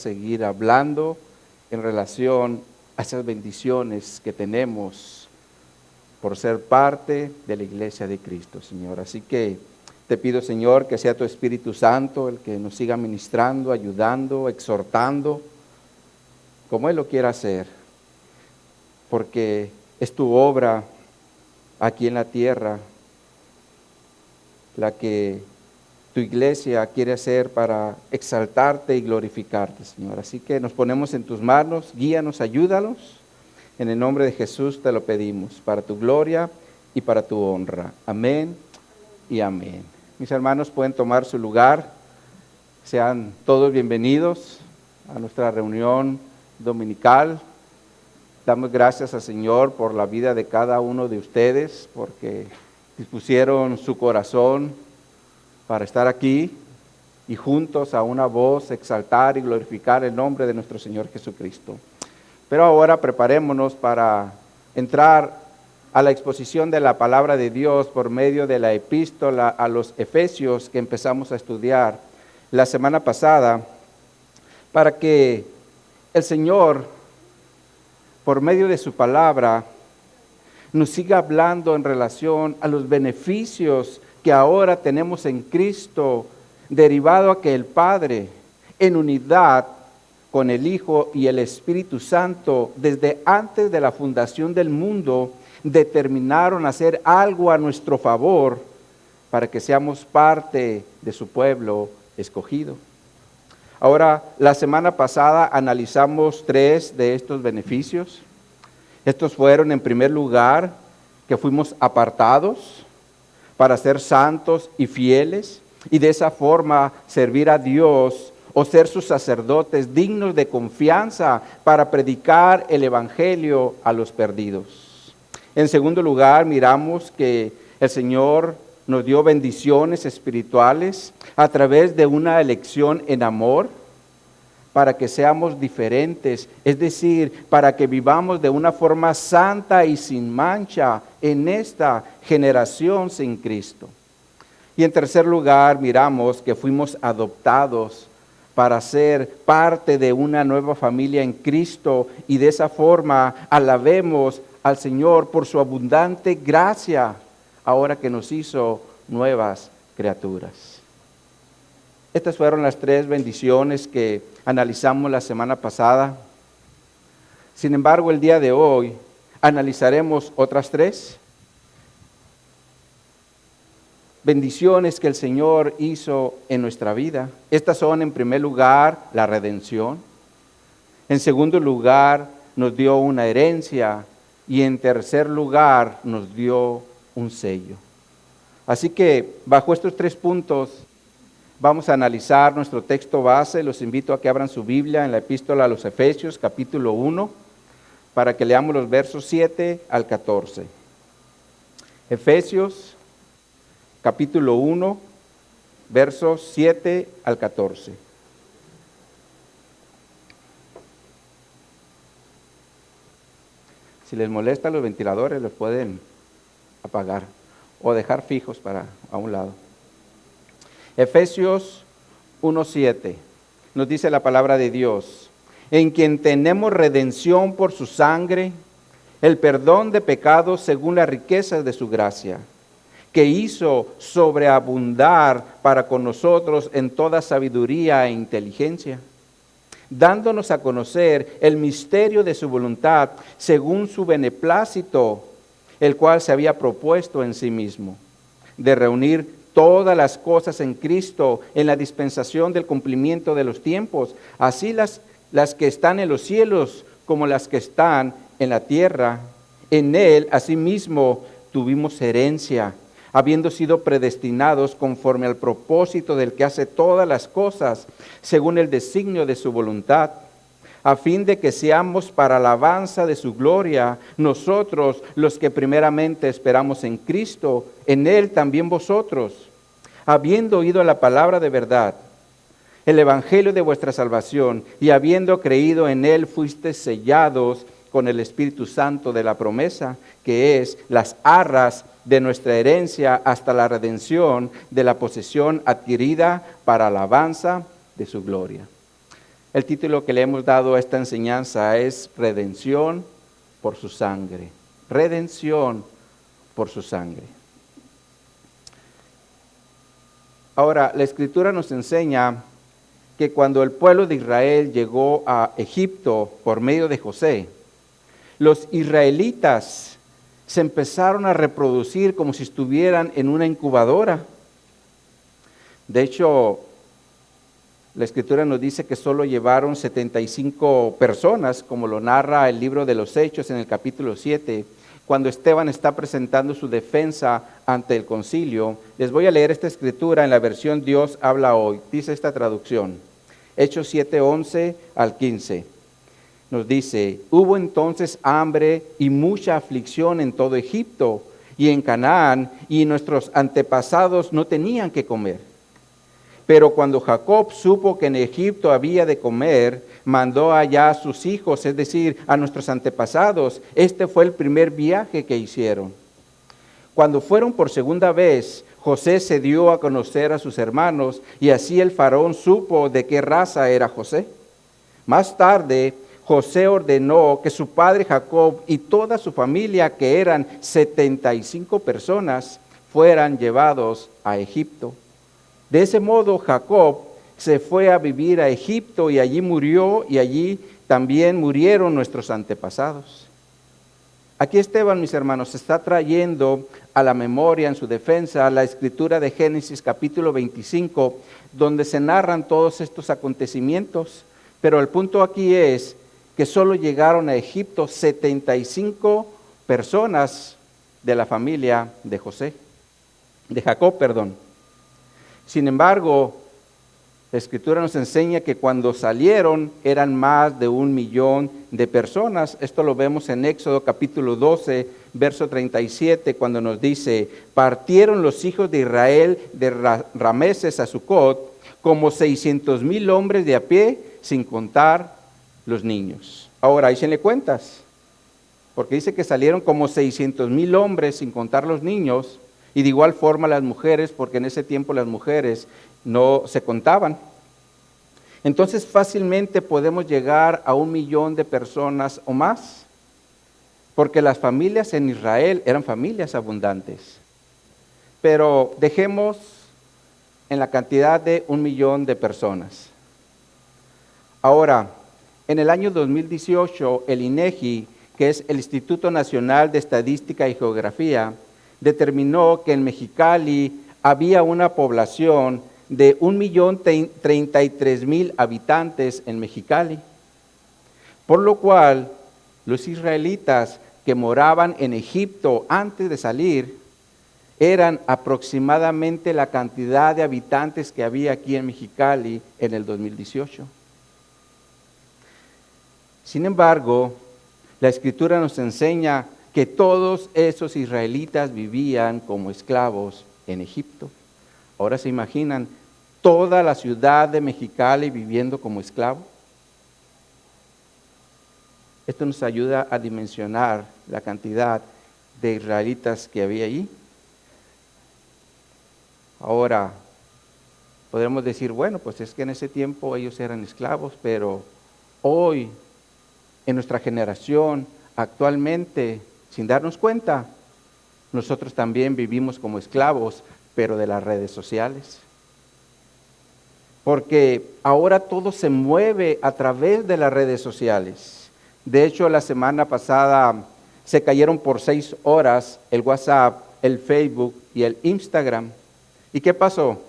seguir hablando en relación a esas bendiciones que tenemos por ser parte de la iglesia de Cristo, Señor. Así que te pido, Señor, que sea tu Espíritu Santo el que nos siga ministrando, ayudando, exhortando, como Él lo quiera hacer, porque es tu obra aquí en la tierra la que tu iglesia quiere hacer para exaltarte y glorificarte, Señor. Así que nos ponemos en tus manos, guíanos, ayúdanos. En el nombre de Jesús te lo pedimos, para tu gloria y para tu honra. Amén y amén. Mis hermanos pueden tomar su lugar. Sean todos bienvenidos a nuestra reunión dominical. Damos gracias al Señor por la vida de cada uno de ustedes, porque dispusieron su corazón para estar aquí y juntos a una voz exaltar y glorificar el nombre de nuestro Señor Jesucristo. Pero ahora preparémonos para entrar a la exposición de la palabra de Dios por medio de la epístola a los Efesios que empezamos a estudiar la semana pasada, para que el Señor, por medio de su palabra, nos siga hablando en relación a los beneficios que ahora tenemos en Cristo, derivado a que el Padre, en unidad con el Hijo y el Espíritu Santo, desde antes de la fundación del mundo, determinaron hacer algo a nuestro favor para que seamos parte de su pueblo escogido. Ahora, la semana pasada analizamos 3 de estos beneficios. Estos fueron, en primer lugar, que fuimos apartados para ser santos y fieles, y de esa forma servir a Dios o ser sus sacerdotes dignos de confianza para predicar el Evangelio a los perdidos. En segundo lugar, miramos que el Señor nos dio bendiciones espirituales a través de una elección en amor, para que seamos diferentes, es decir, para que vivamos de una forma santa y sin mancha en esta generación sin Cristo. Y en tercer lugar, miramos que fuimos adoptados para ser parte de una nueva familia en Cristo, y de esa forma alabemos al Señor por su abundante gracia, ahora que nos hizo nuevas criaturas. Estas fueron las 3 bendiciones que analizamos la semana pasada. Sin embargo, el día de hoy analizaremos otras 3 bendiciones que el Señor hizo en nuestra vida. Estas son, en primer lugar, la redención. En segundo lugar, nos dio una herencia. Y en tercer lugar, nos dio un sello. Así que, bajo estos 3 puntos, vamos a analizar nuestro texto base. Los invito a que abran su Biblia en la epístola a los Efesios, capítulo 1, para que leamos los versos 7 al 14. Efesios, capítulo 1, versos 7 al 14. Si les molesta los ventiladores, los pueden apagar o dejar fijos para a un lado. Efesios 1:7 nos dice la palabra de Dios: en quien tenemos redención por su sangre, el perdón de pecados según las riquezas de su gracia, que hizo sobreabundar para con nosotros en toda sabiduría e inteligencia, dándonos a conocer el misterio de su voluntad según su beneplácito, el cual se había propuesto en sí mismo, de reunir todas las cosas en Cristo en la dispensación del cumplimiento de los tiempos, así las que están en los cielos como las que están en la tierra. En Él, asimismo, tuvimos herencia, habiendo sido predestinados conforme al propósito del que hace todas las cosas, según el designio de su voluntad, a fin de que seamos para alabanza de su gloria, nosotros los que primeramente esperamos en Cristo, en Él también vosotros, habiendo oído la palabra de verdad, el evangelio de vuestra salvación, y habiendo creído en Él, fuisteis sellados con el Espíritu Santo de la promesa, que es las arras de nuestra herencia hasta la redención de la posesión adquirida para alabanza de su gloria. El título que le hemos dado a esta enseñanza es Redención por su sangre. Redención por su sangre. Ahora, la Escritura nos enseña que cuando el pueblo de Israel llegó a Egipto por medio de José, los israelitas se empezaron a reproducir como si estuvieran en una incubadora. De hecho, la Escritura nos dice que solo llevaron 75 personas, como lo narra el libro de los Hechos en el capítulo 7, cuando Esteban está presentando su defensa ante el concilio. Les voy a leer esta Escritura en la versión Dios habla hoy. Dice esta traducción, Hechos 7, 11 al 15. Nos dice, hubo entonces hambre y mucha aflicción en todo Egipto y en Canaán, y nuestros antepasados no tenían que comer. Pero cuando Jacob supo que en Egipto había de comer, mandó allá a sus hijos, es decir, a nuestros antepasados. Este fue el primer viaje que hicieron. Cuando fueron por segunda vez, José se dio a conocer a sus hermanos, y así el faraón supo de qué raza era José. Más tarde, José ordenó que su padre Jacob y toda su familia, que eran 75 personas, fueran llevados a Egipto. De ese modo, Jacob se fue a vivir a Egipto y allí murió, y allí también murieron nuestros antepasados. Aquí Esteban, mis hermanos, está trayendo a la memoria en su defensa la escritura de Génesis capítulo 25, donde se narran todos estos acontecimientos. Pero el punto aquí es que solo llegaron a Egipto 75 personas de la familia de Jacob. Sin embargo, la Escritura nos enseña que cuando salieron eran más de 1 millón de personas. Esto lo vemos en Éxodo capítulo 12, verso 37, cuando nos dice, partieron los hijos de Israel de Rameses a Sucot como 600,000 hombres de a pie, sin contar los niños. Ahora, échenle cuentas, porque dice que salieron como 600,000 hombres, sin contar los niños. Y de igual forma las mujeres, porque en ese tiempo las mujeres no se contaban. Entonces fácilmente podemos llegar a 1 millón de personas o más, porque las familias en Israel eran familias abundantes. Pero dejemos en la cantidad de 1 millón de personas. Ahora, en el año 2018, el INEGI, que es el Instituto Nacional de Estadística y Geografía, determinó que en Mexicali había una población de 1,033,000 habitantes en Mexicali, por lo cual los israelitas que moraban en Egipto antes de salir eran aproximadamente la cantidad de habitantes que había aquí en Mexicali en el 2018. Sin embargo, la Escritura nos enseña que todos esos israelitas vivían como esclavos en Egipto. Ahora se imaginan toda la ciudad de Mexicali viviendo como esclavo. Esto nos ayuda a dimensionar la cantidad de israelitas que había allí. Ahora, podremos decir, bueno, pues es que en ese tiempo ellos eran esclavos, pero hoy, en nuestra generación, actualmente, sin darnos cuenta, nosotros también vivimos como esclavos, pero de las redes sociales. Porque ahora todo se mueve a través de las redes sociales. De hecho, la semana pasada se cayeron por 6 horas el WhatsApp, el Facebook y el Instagram. ¿Y qué pasó?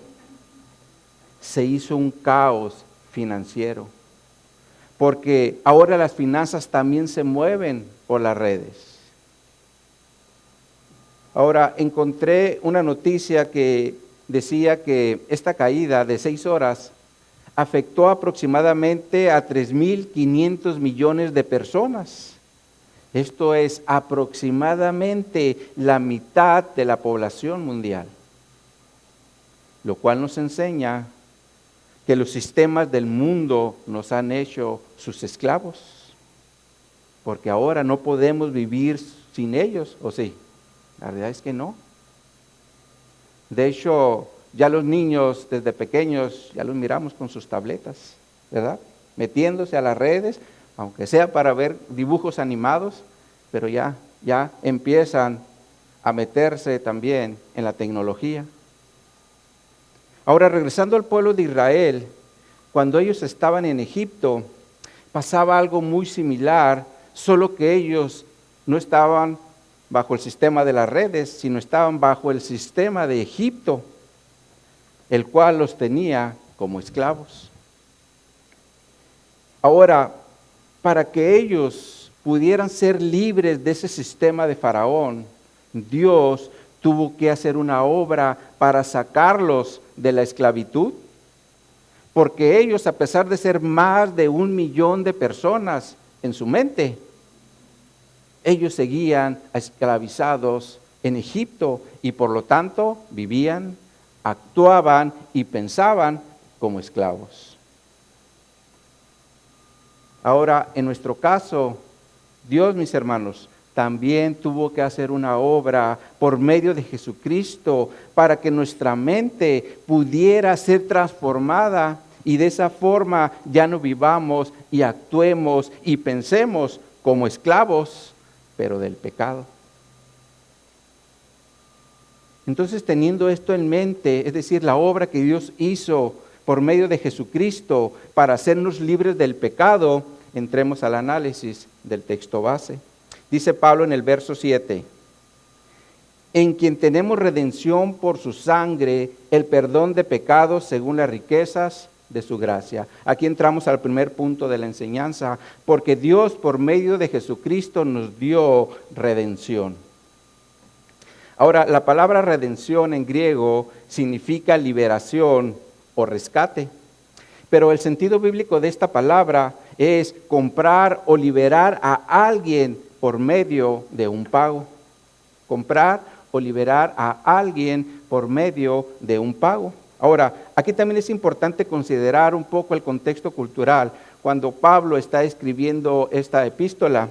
Se hizo un caos financiero. Porque ahora las finanzas también se mueven por las redes. Ahora, encontré una noticia que decía que esta caída de 6 horas afectó aproximadamente a 3,500 millones de personas. Esto es aproximadamente la mitad de la población mundial. Lo cual nos enseña que los sistemas del mundo nos han hecho sus esclavos. Porque ahora no podemos vivir sin ellos, ¿o sí? La realidad es que no. De hecho, ya los niños desde pequeños, ya los miramos con sus tabletas, ¿verdad? metiéndose a las redes, aunque sea para ver dibujos animados, pero ya empiezan a meterse también en la tecnología. Ahora, regresando al pueblo de Israel, cuando ellos estaban en Egipto, pasaba algo muy similar, solo que ellos no estaban bajo el sistema de las redes, sino estaban bajo el sistema de Egipto, el cual los tenía como esclavos. Ahora, para que ellos pudieran ser libres de ese sistema de Faraón, Dios tuvo que hacer una obra para sacarlos de la esclavitud, porque ellos, a pesar de ser más de 1 millón de personas en su mente, ellos seguían esclavizados en Egipto y por lo tanto vivían, actuaban y pensaban como esclavos. Ahora, en nuestro caso, Dios, mis hermanos, también tuvo que hacer una obra por medio de Jesucristo para que nuestra mente pudiera ser transformada y de esa forma ya no vivamos y actuemos y pensemos como esclavos, pero del pecado. Entonces, teniendo esto en mente, es decir, la obra que Dios hizo por medio de Jesucristo para hacernos libres del pecado, entremos al análisis del texto base. Dice Pablo en el verso 7, en quien tenemos redención por su sangre, el perdón de pecados según las riquezas de su gracia. Aquí entramos al primer punto de la enseñanza, porque Dios por medio de Jesucristo nos dio redención. Ahora, la palabra redención en griego significa liberación o rescate, pero el sentido bíblico de esta palabra es comprar o liberar a alguien por medio de un pago. Comprar o liberar a alguien por medio de un pago. Ahora, aquí también es importante considerar un poco el contexto cultural cuando Pablo está escribiendo esta epístola,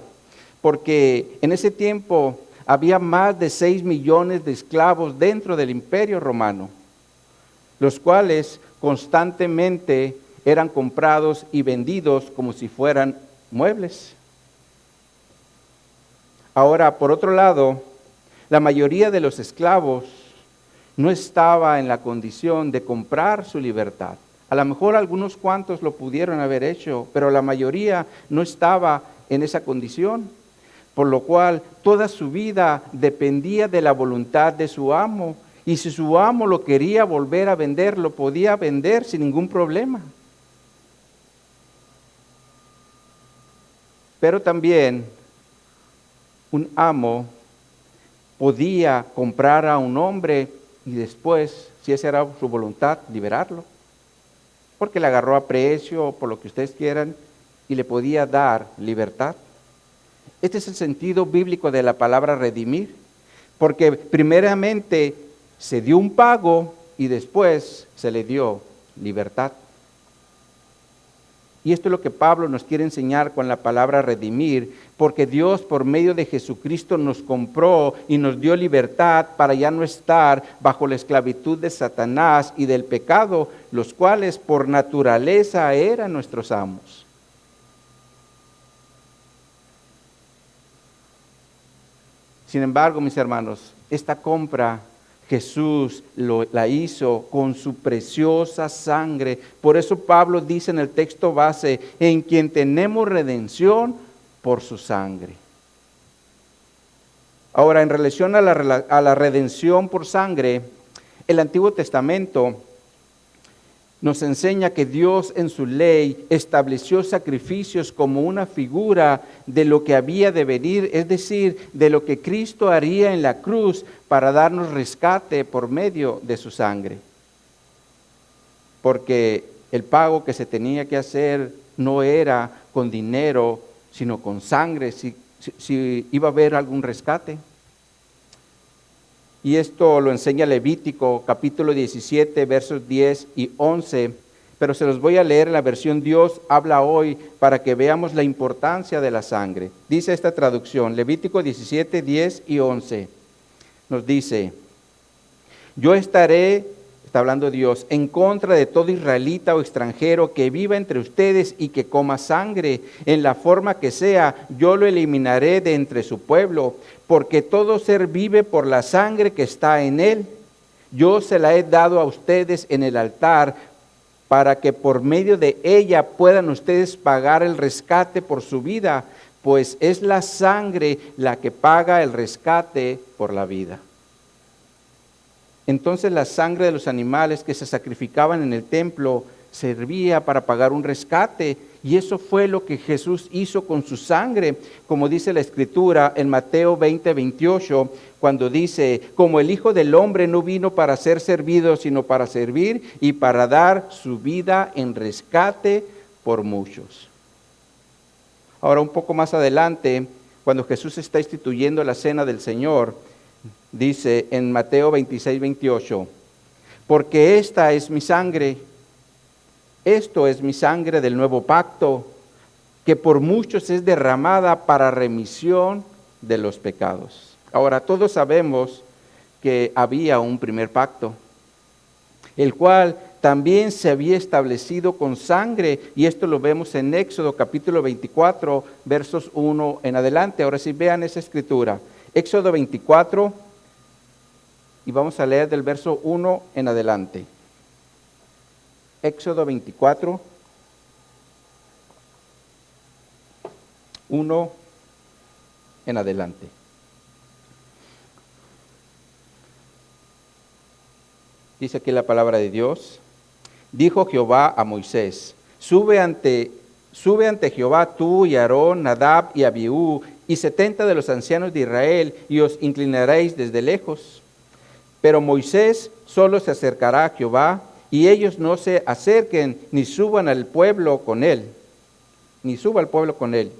porque en ese tiempo había más de 6 millones de esclavos dentro del Imperio Romano, los cuales constantemente eran comprados y vendidos como si fueran muebles. Ahora, por otro lado, la mayoría de los esclavos no estaba en la condición de comprar su libertad. A lo mejor algunos cuantos lo pudieron haber hecho, pero la mayoría no estaba en esa condición, por lo cual toda su vida dependía de la voluntad de su amo, y si su amo lo quería volver a vender, lo podía vender sin ningún problema. Pero también un amo podía comprar a un hombre y después, si esa era su voluntad, liberarlo, porque le agarró a precio o por lo que ustedes quieran y le podía dar libertad. Este es el sentido bíblico de la palabra redimir, porque primeramente se dio un pago y después se le dio libertad. Y esto es lo que Pablo nos quiere enseñar con la palabra redimir, porque Dios por medio de Jesucristo nos compró y nos dio libertad para ya no estar bajo la esclavitud de Satanás y del pecado, los cuales por naturaleza eran nuestros amos. Sin embargo, mis hermanos, esta compra Jesús la hizo con su preciosa sangre. Por eso Pablo dice en el texto base, en quien tenemos redención por su sangre. Ahora, en relación a la redención por sangre, el Antiguo Testamento nos enseña que Dios en su ley estableció sacrificios como una figura de lo que había de venir, es decir, de lo que Cristo haría en la cruz para darnos rescate por medio de su sangre. Porque el pago que se tenía que hacer no era con dinero, sino con sangre, si iba a haber algún rescate. Y esto lo enseña Levítico, capítulo 17, versos 10 y 11. Pero se los voy a leer en la versión Dios habla hoy para que veamos la importancia de la sangre. Dice esta traducción, Levítico 17, 10 y 11. Nos dice, yo estaré, está hablando Dios, en contra de todo israelita o extranjero que viva entre ustedes y que coma sangre, en la forma que sea, yo lo eliminaré de entre su pueblo, porque todo ser vive por la sangre que está en él. Yo se la he dado a ustedes en el altar, para que por medio de ella puedan ustedes pagar el rescate por su vida, pues es la sangre la que paga el rescate por la vida. Entonces la sangre de los animales que se sacrificaban en el templo servía para pagar un rescate, y eso fue lo que Jesús hizo con su sangre, como dice la Escritura en Mateo 20:28, cuando dice, como el Hijo del Hombre no vino para ser servido, sino para servir y para dar su vida en rescate por muchos. Ahora, un poco más adelante, cuando Jesús está instituyendo la cena del Señor, dice en Mateo 26:28, porque esta es mi sangre, esto es mi sangre del nuevo pacto, que por muchos es derramada para remisión de los pecados. Ahora, todos sabemos que había un primer pacto, el cual también se había establecido con sangre, y esto lo vemos en Éxodo capítulo 24, versos 1 en adelante. Ahora sí, vean esa escritura. Éxodo 24, y vamos a leer del verso 1 en adelante. Éxodo 24, 1 en adelante. Dice aquí la palabra de Dios. Dijo Jehová a Moisés, sube ante Jehová tú y Aarón, Nadab y Abiú, y 70 de los ancianos de Israel, y os inclinaréis desde lejos. Pero Moisés solo se acercará a Jehová, y ellos no se acerquen, ni suban al pueblo con él, ni suba al pueblo con él.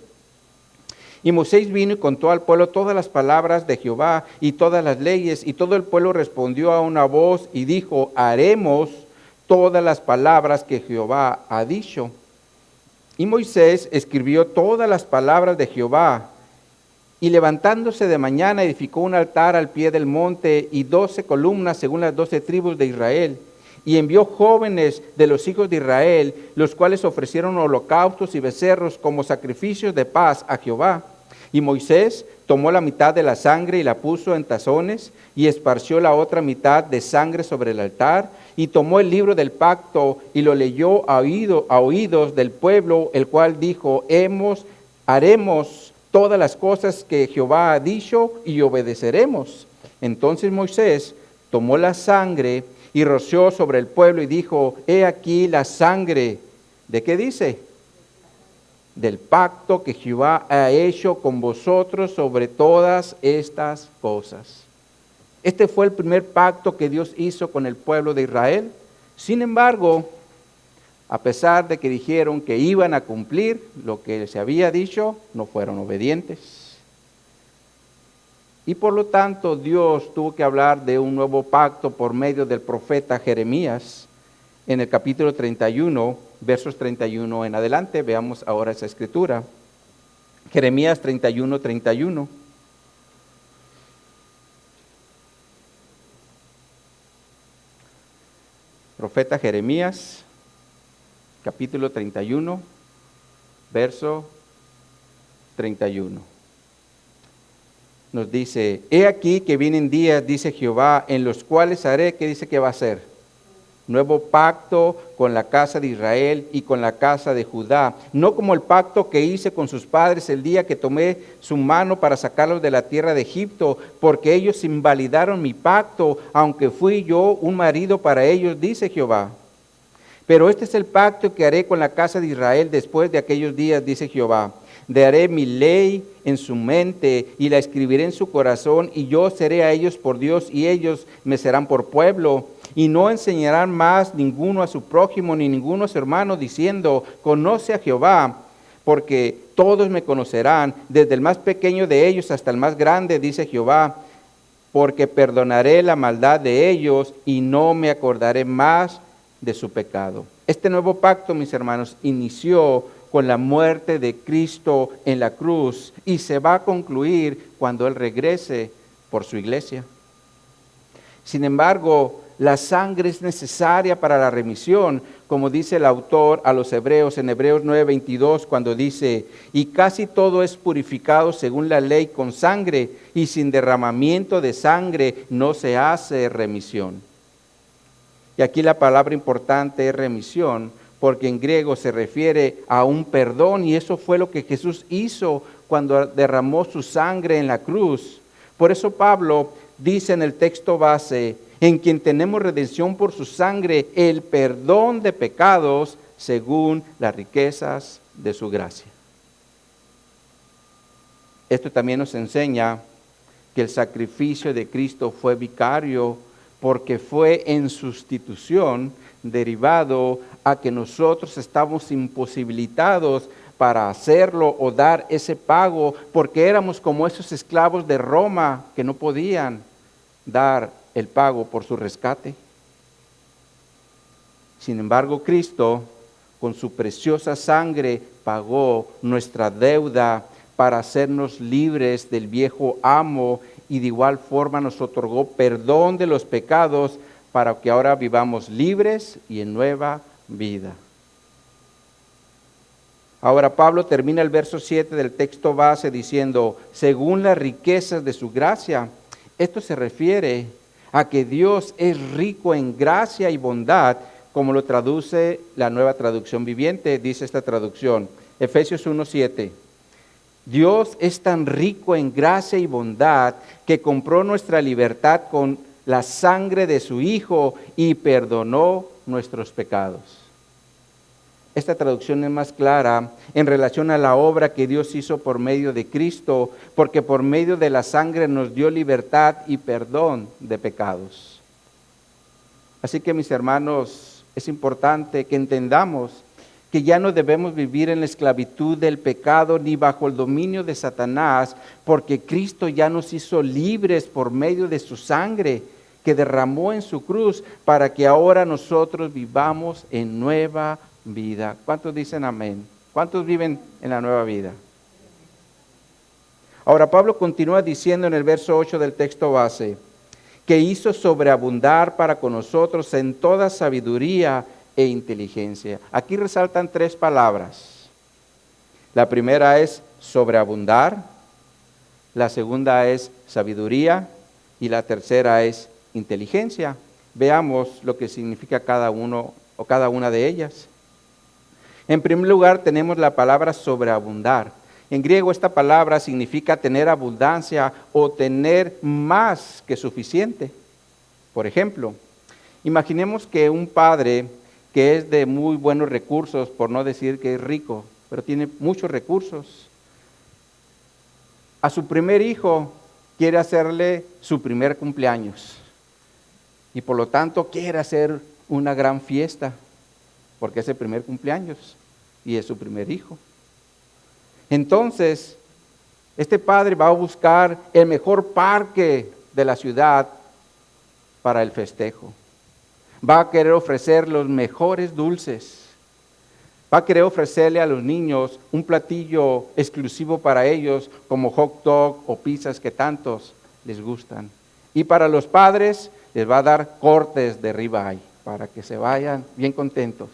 Y Moisés vino y contó al pueblo todas las palabras de Jehová y todas las leyes, y todo el pueblo respondió a una voz y dijo, haremos todas las palabras que Jehová ha dicho. Y Moisés escribió todas las palabras de Jehová, y levantándose de mañana edificó un altar al pie del monte y 12 columnas según las 12 tribus de Israel. Y envió jóvenes de los hijos de Israel, los cuales ofrecieron holocaustos y becerros como sacrificios de paz a Jehová. Y Moisés tomó la mitad de la sangre y la puso en tazones, y esparció la otra mitad de sangre sobre el altar, y tomó el libro del pacto y lo leyó a oídos del pueblo, el cual dijo, haremos todas las cosas que Jehová ha dicho y obedeceremos. Entonces Moisés tomó la sangre y roció sobre el pueblo y dijo, he aquí la sangre, ¿de qué dice? Del pacto que Jehová ha hecho con vosotros sobre todas estas cosas. Este fue el primer pacto que Dios hizo con el pueblo de Israel. Sin embargo, a pesar de que dijeron que iban a cumplir lo que se había dicho, no fueron obedientes. Y por lo tanto Dios tuvo que hablar de un nuevo pacto por medio del profeta Jeremías en el capítulo 31, versos 31 en adelante. Veamos ahora esa escritura. Jeremías 31, 31. Profeta Jeremías, capítulo 31, verso 31. Nos dice, he aquí que vienen días, dice Jehová, en los cuales haré, ¿qué dice que va a hacer? Nuevo pacto con la casa de Israel y con la casa de Judá, no como el pacto que hice con sus padres el día que tomé su mano para sacarlos de la tierra de Egipto, porque ellos invalidaron mi pacto, aunque fui yo un marido para ellos, dice Jehová. Pero este es el pacto que haré con la casa de Israel después de aquellos días, dice Jehová. Daré mi ley en su mente y la escribiré en su corazón, y yo seré a ellos por Dios y ellos me serán por pueblo. Y no enseñarán más ninguno a su prójimo ni ninguno a su hermano diciendo, conoce a Jehová, porque todos me conocerán, desde el más pequeño de ellos hasta el más grande, dice Jehová, porque perdonaré la maldad de ellos y no me acordaré más de su pecado. Este nuevo pacto, mis hermanos, inició con la muerte de Cristo en la cruz y se va a concluir cuando Él regrese por su iglesia. Sin embargo, La sangre es necesaria para la remisión, como dice el autor a los Hebreos en Hebreos 9:22, cuando dice: y casi todo es purificado según la ley con sangre, y sin derramamiento de sangre no se hace remisión. Y aquí la palabra importante es remisión, porque en griego se refiere a un perdón, y eso fue lo que Jesús hizo cuando derramó su sangre en la cruz. Por eso Pablo dice en el texto base: en quien tenemos redención por su sangre, el perdón de pecados según las riquezas de su gracia. Esto también nos enseña que el sacrificio de Cristo fue vicario, porque fue en sustitución, derivado a que nosotros estamos imposibilitados para hacerlo o dar ese pago, porque éramos como esos esclavos de Roma que no podían dar el pago por su rescate. Sin embargo, Cristo, con su preciosa sangre, pagó nuestra deuda para hacernos libres del viejo amo, y de igual forma nos otorgó perdón de los pecados para que ahora vivamos libres y en nueva vida. Ahora Pablo termina el verso 7 del texto base diciendo: según las riquezas de su gracia. Esto se refiere a que Dios es rico en gracia y bondad, como lo traduce la Nueva Traducción Viviente. Dice esta traducción, Efesios 1:7. Dios es tan rico en gracia y bondad que compró nuestra libertad con la sangre de su Hijo y perdonó nuestros pecados. Esta traducción es más clara en relación a la obra que Dios hizo por medio de Cristo, porque por medio de la sangre nos dio libertad y perdón de pecados. Así que, mis hermanos, es importante que entendamos que ya no debemos vivir en la esclavitud del pecado ni bajo el dominio de Satanás, porque Cristo ya nos hizo libres por medio de su sangre que derramó en su cruz, para que ahora nosotros vivamos en nueva vida. ¿Cuántos dicen amén? ¿Cuántos viven en la nueva vida? Ahora Pablo continúa diciendo en el verso 8 del texto base, que hizo sobreabundar para con nosotros en toda sabiduría e inteligencia. Aquí resaltan tres palabras. La primera es sobreabundar, la segunda es sabiduría y la tercera es inteligencia. Veamos lo que significa cada uno o cada una de ellas. En primer lugar tenemos la palabra sobreabundar. En griego esta palabra significa tener abundancia o tener más que suficiente. Por ejemplo, imaginemos que un padre que es de muy buenos recursos, por no decir que es rico, pero tiene muchos recursos, a su primer hijo quiere hacerle su primer cumpleaños y por lo tanto quiere hacer una gran fiesta porque es el primer cumpleaños y es su primer hijo. Entonces, este padre va a buscar el mejor parque de la ciudad para el festejo. Va a querer ofrecer los mejores dulces. Va a querer ofrecerle a los niños un platillo exclusivo para ellos, como hot dog o pizzas que tantos les gustan. Y para los padres les va a dar cortes de ribeye para que se vayan bien contentos.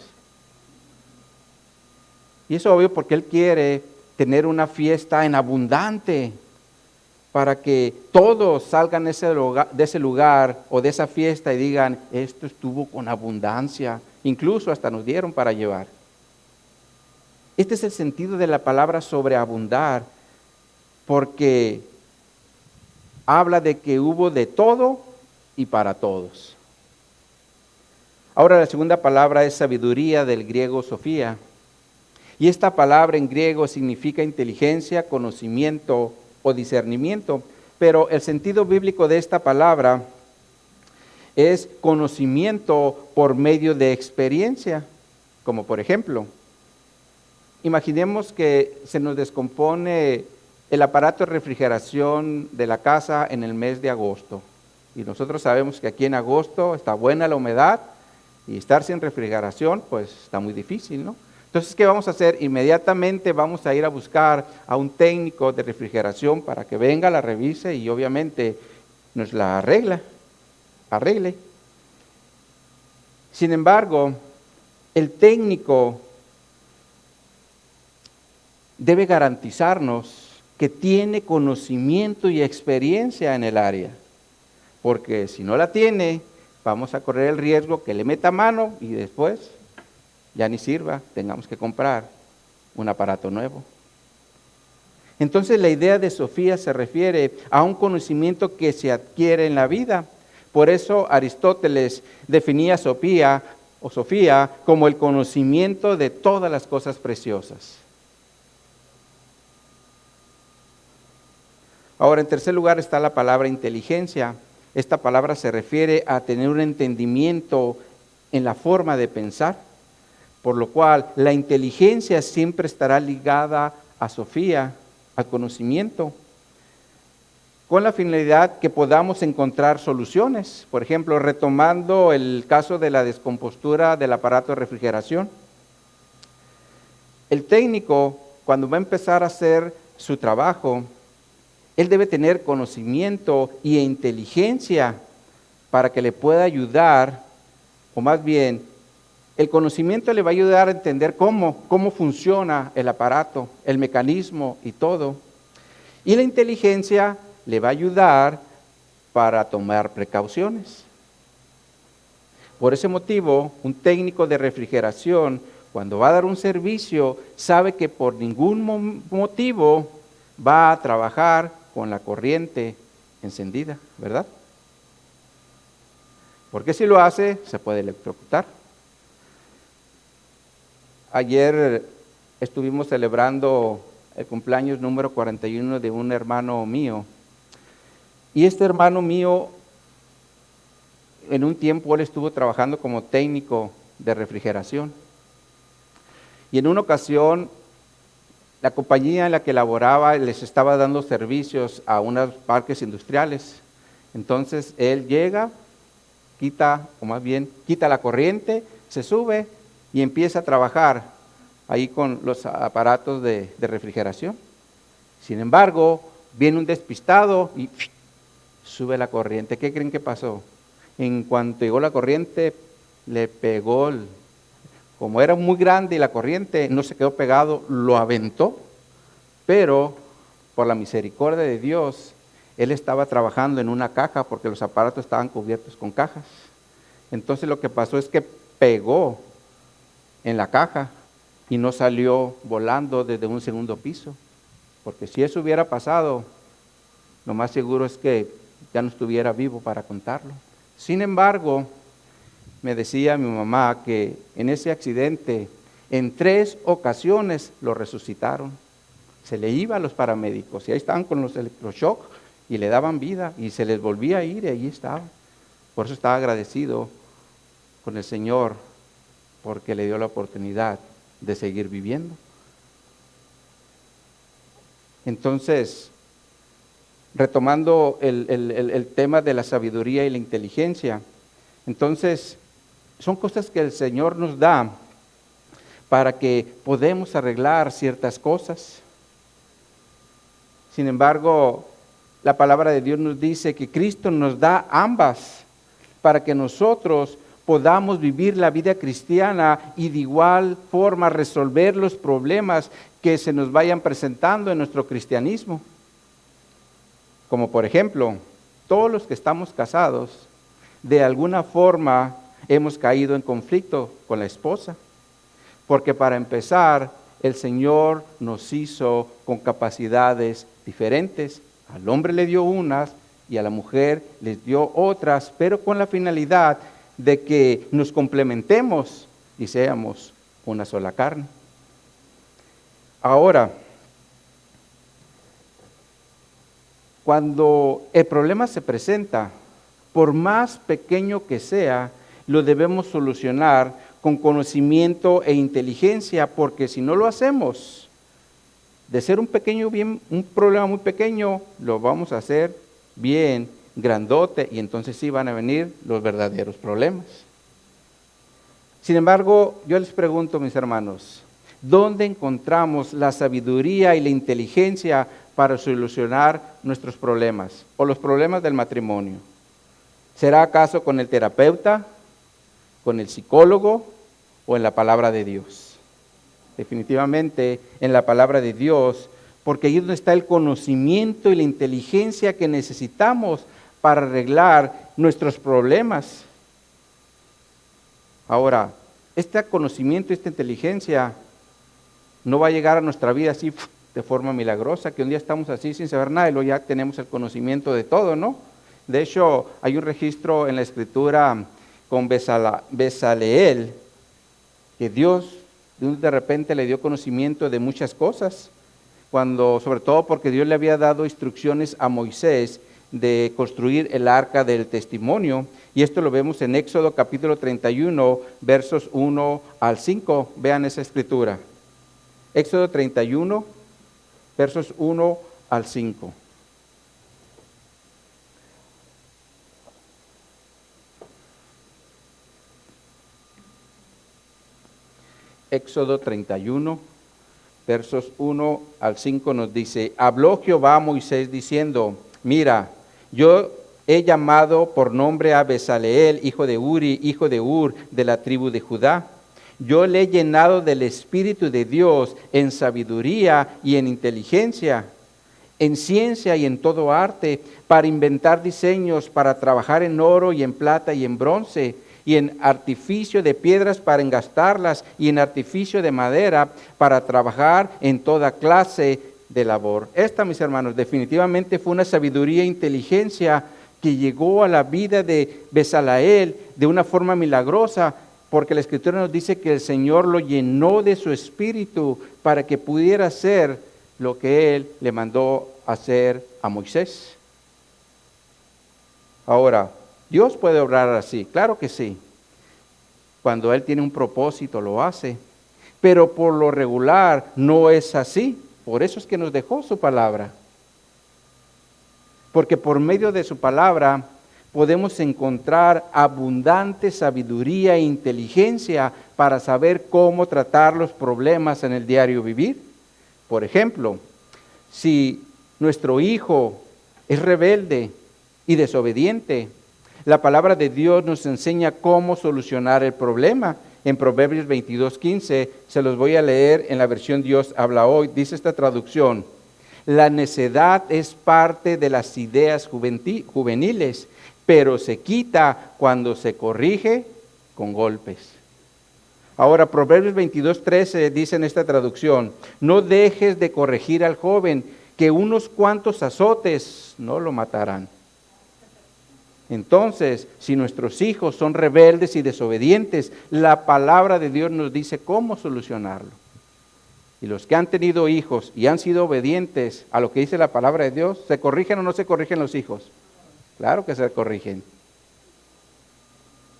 Y es obvio porque él quiere tener una fiesta en abundante, para que todos salgan de ese lugar o de esa fiesta y digan, esto estuvo con abundancia, incluso hasta nos dieron para llevar. Este es el sentido de la palabra sobreabundar, porque habla de que hubo de todo y para todos. Ahora la segunda palabra es sabiduría, del griego sofía. Y esta palabra en griego significa inteligencia, conocimiento o discernimiento, pero el sentido bíblico de esta palabra es conocimiento por medio de experiencia, como por ejemplo, imaginemos que se nos descompone el aparato de refrigeración de la casa en el mes de agosto, y nosotros sabemos que aquí en agosto está buena la humedad y estar sin refrigeración pues está muy difícil, ¿no? Entonces, ¿qué vamos a hacer? Inmediatamente vamos a ir a buscar a un técnico de refrigeración para que venga, la revise y obviamente nos la arregle. Sin embargo, el técnico debe garantizarnos que tiene conocimiento y experiencia en el área, porque si no la tiene, vamos a correr el riesgo que le meta mano y después ya ni sirva, tengamos que comprar un aparato nuevo. Entonces la idea de Sofía se refiere a un conocimiento que se adquiere en la vida. Por eso Aristóteles definía Sofía como el conocimiento de todas las cosas preciosas. Ahora, en tercer lugar está la palabra inteligencia. Esta palabra se refiere a tener un entendimiento en la forma de pensar, por lo cual la inteligencia siempre estará ligada a Sofía, al conocimiento, con la finalidad que podamos encontrar soluciones. Por ejemplo, retomando el caso de la descompostura del aparato de refrigeración. El técnico, cuando va a empezar a hacer su trabajo, él debe tener conocimiento y inteligencia para que le pueda ayudar, o más bien, el conocimiento le va a ayudar a entender cómo funciona el aparato, el mecanismo y todo. Y la inteligencia le va a ayudar para tomar precauciones. Por ese motivo, un técnico de refrigeración, cuando va a dar un servicio, sabe que por ningún motivo va a trabajar con la corriente encendida, ¿verdad? Porque si lo hace, se puede electrocutar. Ayer estuvimos celebrando el cumpleaños número 41 de un hermano mío. Y este hermano mío, en un tiempo él estuvo trabajando como técnico de refrigeración. Y en una ocasión, la compañía en la que laboraba les estaba dando servicios a unos parques industriales. Entonces él llega, quita la corriente, se sube y empieza a trabajar ahí con los aparatos de refrigeración. Sin embargo, viene un despistado y sube la corriente. ¿Qué creen que pasó? En cuanto llegó la corriente, le pegó, como era muy grande y la corriente no se quedó pegado, lo aventó, pero por la misericordia de Dios, él estaba trabajando en una caja porque los aparatos estaban cubiertos con cajas. Entonces lo que pasó es que pegó en la caja y no salió volando desde un segundo piso, porque si eso hubiera pasado, lo más seguro es que ya no estuviera vivo para contarlo. Sin embargo, me decía mi mamá que en ese accidente, en 3 ocasiones lo resucitaron. Se le iba a los paramédicos y ahí estaban con los electroshock y le daban vida y se les volvía a ir y ahí estaba. Por eso estaba agradecido con el Señor porque le dio la oportunidad de seguir viviendo. Entonces, retomando el tema de la sabiduría y la inteligencia, entonces son cosas que el Señor nos da para que podamos arreglar ciertas cosas. Sin embargo, la palabra de Dios nos dice que Cristo nos da ambas para que nosotros podamos vivir la vida cristiana y de igual forma resolver los problemas que se nos vayan presentando en nuestro cristianismo. Como por ejemplo, todos los que estamos casados, de alguna forma hemos caído en conflicto con la esposa, porque para empezar, el Señor nos hizo con capacidades diferentes. Al hombre le dio unas y a la mujer les dio otras, pero con la finalidad de que nos complementemos y seamos una sola carne. Ahora, cuando el problema se presenta, por más pequeño que sea, lo debemos solucionar con conocimiento e inteligencia, porque si no lo hacemos, de ser un problema muy pequeño, lo vamos a hacer bien grandote y entonces sí van a venir los verdaderos problemas. Sin embargo, yo les pregunto, mis hermanos, ¿dónde encontramos la sabiduría y la inteligencia para solucionar nuestros problemas o los problemas del matrimonio? ¿Será acaso con el terapeuta, ¿Con el psicólogo o en la palabra de Dios? Definitivamente en la palabra de Dios, porque ahí es donde está el conocimiento y la inteligencia que necesitamos para arreglar nuestros problemas. Ahora, este conocimiento, esta inteligencia no va a llegar a nuestra vida así de forma milagrosa, que un día estamos así sin saber nada y luego ya tenemos el conocimiento de todo, ¿no? De hecho, hay un registro en la Escritura con Bezaleel, que Dios de repente le dio conocimiento de muchas cosas, sobre todo porque Dios le había dado instrucciones a Moisés de construir el arca del testimonio, y esto lo vemos en Éxodo capítulo 31, versos 1 al 5, vean esa escritura. Éxodo 31, versos 1 al 5. Éxodo 31, versos 1 al 5 nos dice: habló Jehová a Moisés diciendo, mira, yo he llamado por nombre a Bezaleel, hijo de Uri, hijo de Ur, de la tribu de Judá. Yo le he llenado del Espíritu de Dios en sabiduría y en inteligencia, en ciencia y en todo arte, para inventar diseños, para trabajar en oro y en plata y en bronce, y en artificio de piedras para engastarlas, y en artificio de madera para trabajar en toda clase de labor. Esta, mis hermanos, definitivamente fue una sabiduría e inteligencia que llegó a la vida de Bezaleel de una forma milagrosa, porque la Escritura nos dice que el Señor lo llenó de su espíritu para que pudiera hacer lo que Él le mandó hacer a Moisés. Ahora, Dios puede obrar así, claro que sí. Cuando Él tiene un propósito lo hace, pero por lo regular no es así. Por eso es que nos dejó su palabra. Porque por medio de su palabra podemos encontrar abundante sabiduría e inteligencia para saber cómo tratar los problemas en el diario vivir. Por ejemplo, si nuestro hijo es rebelde y desobediente, la palabra de Dios nos enseña cómo solucionar el problema. En Proverbios 22:15, se los voy a leer en la versión Dios habla hoy, dice esta traducción: la necedad es parte de las ideas juveniles, pero se quita cuando se corrige con golpes. Ahora, Proverbios 22:13 dice en esta traducción: no dejes de corregir al joven, que unos cuantos azotes no lo matarán. Entonces, si nuestros hijos son rebeldes y desobedientes, la palabra de Dios nos dice cómo solucionarlo. Y los que han tenido hijos y han sido obedientes a lo que dice la palabra de Dios, ¿se corrigen o no se corrigen los hijos? Claro que se corrigen.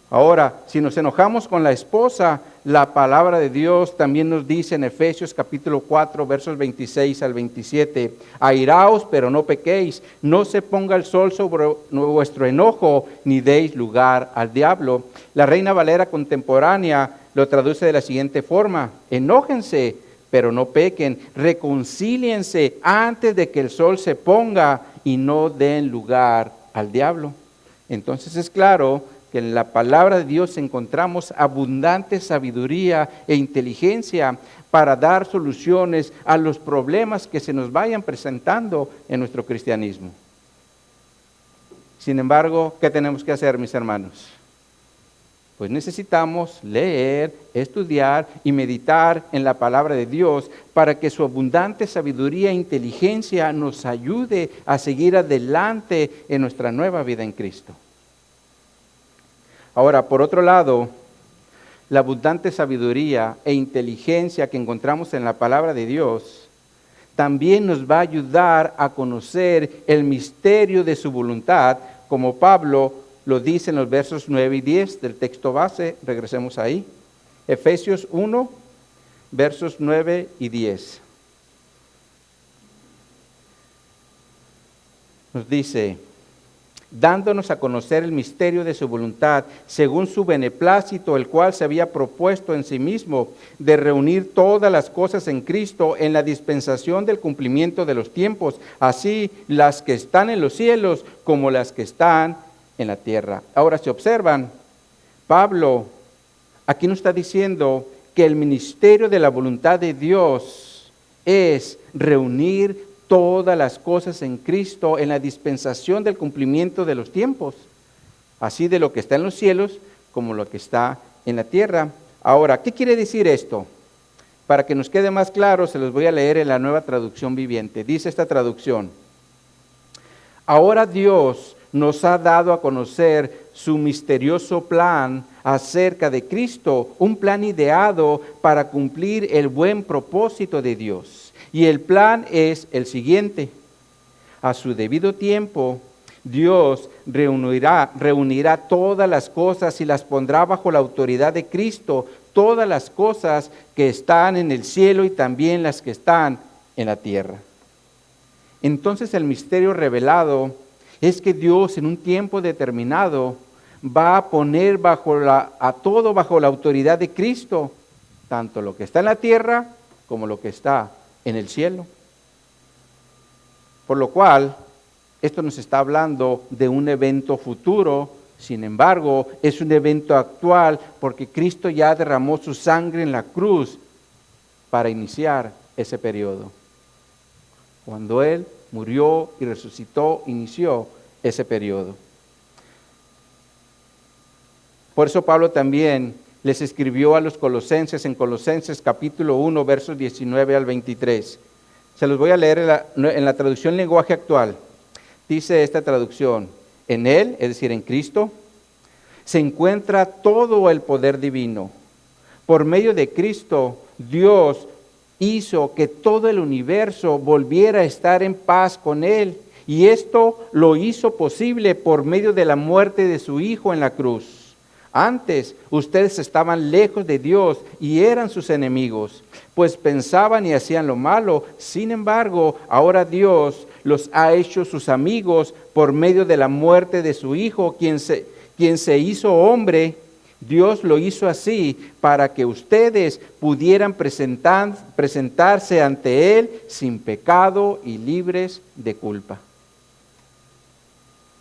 Ahora, si nos enojamos con la esposa, la palabra de Dios también nos dice en Efesios capítulo 4, versos 26 al 27, airaos, pero no pequéis, no se ponga el sol sobre vuestro enojo, ni deis lugar al diablo. La Reina Valera contemporánea lo traduce de la siguiente forma: enójense, pero no pequen, reconcíliense antes de que el sol se ponga y no den lugar al diablo. Entonces es claro que en la palabra de Dios encontramos abundante sabiduría e inteligencia para dar soluciones a los problemas que se nos vayan presentando en nuestro cristianismo. Sin embargo, ¿qué tenemos que hacer, mis hermanos? Pues necesitamos leer, estudiar y meditar en la palabra de Dios para que su abundante sabiduría e inteligencia nos ayude a seguir adelante en nuestra nueva vida en Cristo. Ahora, por otro lado, la abundante sabiduría e inteligencia que encontramos en la palabra de Dios también nos va a ayudar a conocer el misterio de su voluntad, como Pablo lo dice en los versos 9 y 10 del texto base. Regresemos ahí. Efesios 1, versos 9 y 10. Nos dice: dándonos a conocer el misterio de su voluntad, según su beneplácito, el cual se había propuesto en sí mismo, de reunir todas las cosas en Cristo en la dispensación del cumplimiento de los tiempos, así las que están en los cielos como las que están en la tierra. Ahora, si observan, Pablo aquí nos está diciendo que el ministerio de la voluntad de Dios es reunir todas las cosas en Cristo en la dispensación del cumplimiento de los tiempos, así de lo que está en los cielos como lo que está en la tierra. Ahora, ¿qué quiere decir esto? Para que nos quede más claro, se los voy a leer en la Nueva Traducción Viviente. Dice esta traducción: ahora Dios nos ha dado a conocer su misterioso plan acerca de Cristo, un plan ideado para cumplir el buen propósito de Dios. Y el plan es el siguiente: a su debido tiempo, Dios reunirá todas las cosas y las pondrá bajo la autoridad de Cristo, todas las cosas que están en el cielo y también las que están en la tierra. Entonces el misterio revelado es que Dios en un tiempo determinado va a poner a todo bajo la autoridad de Cristo, tanto lo que está en la tierra como lo que está en el cielo. Por lo cual, esto nos está hablando de un evento futuro, sin embargo, es un evento actual porque Cristo ya derramó su sangre en la cruz para iniciar ese periodo. Cuando Él murió y resucitó, inició ese periodo. Por eso Pablo también les escribió a los colosenses en Colosenses capítulo 1, versos 19 al 23. Se los voy a leer en la traducción lenguaje actual. Dice esta traducción: en Él, es decir, en Cristo, se encuentra todo el poder divino. Por medio de Cristo, Dios hizo que todo el universo volviera a estar en paz con Él. Y esto lo hizo posible por medio de la muerte de su Hijo en la cruz. Antes ustedes estaban lejos de Dios y eran sus enemigos, pues pensaban y hacían lo malo. Sin embargo, ahora Dios los ha hecho sus amigos por medio de la muerte de su Hijo, quien se hizo hombre. Dios lo hizo así para que ustedes pudieran presentarse ante Él sin pecado y libres de culpa.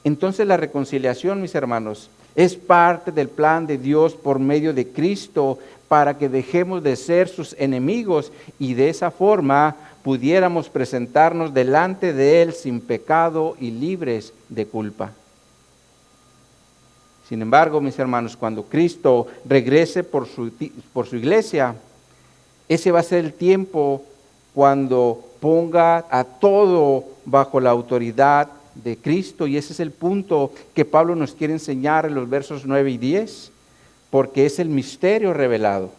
Entonces la reconciliación, mis hermanos, es parte del plan de Dios por medio de Cristo para que dejemos de ser sus enemigos y de esa forma pudiéramos presentarnos delante de Él sin pecado y libres de culpa. Sin embargo, mis hermanos, cuando Cristo regrese por su iglesia, ese va a ser el tiempo cuando ponga a todo bajo la autoridad de Cristo, y ese es el punto que Pablo nos quiere enseñar en los versos 9 y 10, porque es el misterio revelado.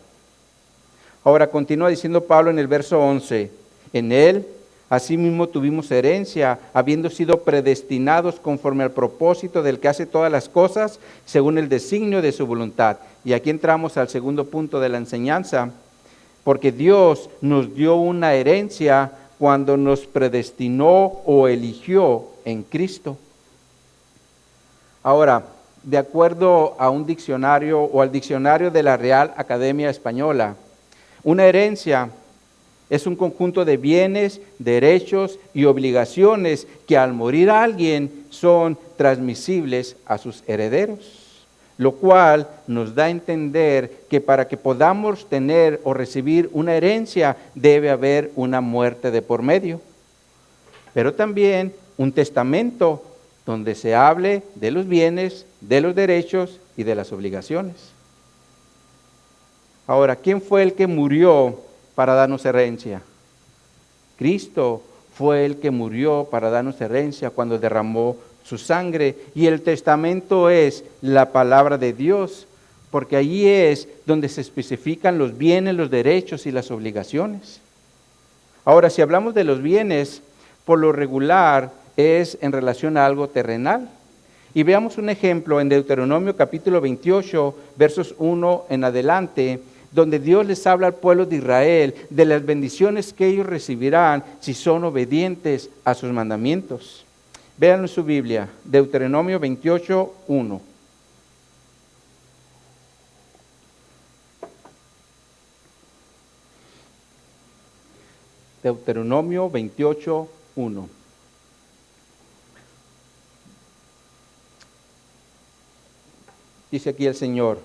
Ahora continúa diciendo Pablo en el verso 11, en Él asimismo tuvimos herencia, habiendo sido predestinados conforme al propósito del que hace todas las cosas, según el designio de su voluntad. Y aquí entramos al segundo punto de la enseñanza, porque Dios nos dio una herencia cuando nos predestinó o eligió en Cristo. Ahora, de acuerdo a un diccionario o al diccionario de la Real Academia Española, una herencia es un conjunto de bienes, derechos y obligaciones que al morir alguien son transmisibles a sus herederos, lo cual nos da a entender que para que podamos tener o recibir una herencia debe haber una muerte de por medio, pero también un testamento donde se hable de los bienes, de los derechos y de las obligaciones. Ahora, ¿quién fue el que murió para darnos herencia? Cristo fue el que murió para darnos herencia cuando derramó su sangre, y el testamento es la palabra de Dios, porque allí es donde se especifican los bienes, los derechos y las obligaciones. Ahora, si hablamos de los bienes, por lo regular es en relación a algo terrenal. Y veamos un ejemplo en Deuteronomio capítulo 28, versos 1 en adelante, donde Dios les habla al pueblo de Israel de las bendiciones que ellos recibirán si son obedientes a sus mandamientos. Vean en su Biblia, Deuteronomio 28, 1. Deuteronomio 28, 1. Dice aquí el Señor: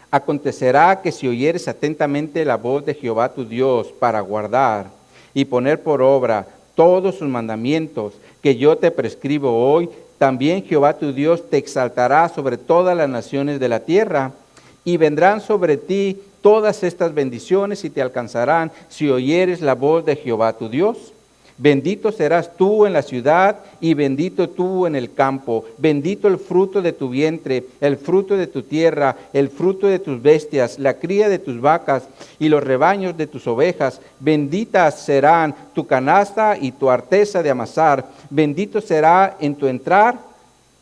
Acontecerá que si oyeres atentamente la voz de Jehová tu Dios para guardar y poner por obra todos sus mandamientos que yo te prescribo hoy, también Jehová tu Dios te exaltará sobre todas las naciones de la tierra, y vendrán sobre ti todas estas bendiciones y te alcanzarán si oyeres la voz de Jehová tu Dios. Bendito serás tú en la ciudad y bendito tú en el campo. Bendito el fruto de tu vientre, el fruto de tu tierra, el fruto de tus bestias, la cría de tus vacas y los rebaños de tus ovejas. Benditas serán tu canasta y tu arteza de amasar. Bendito será en tu entrar,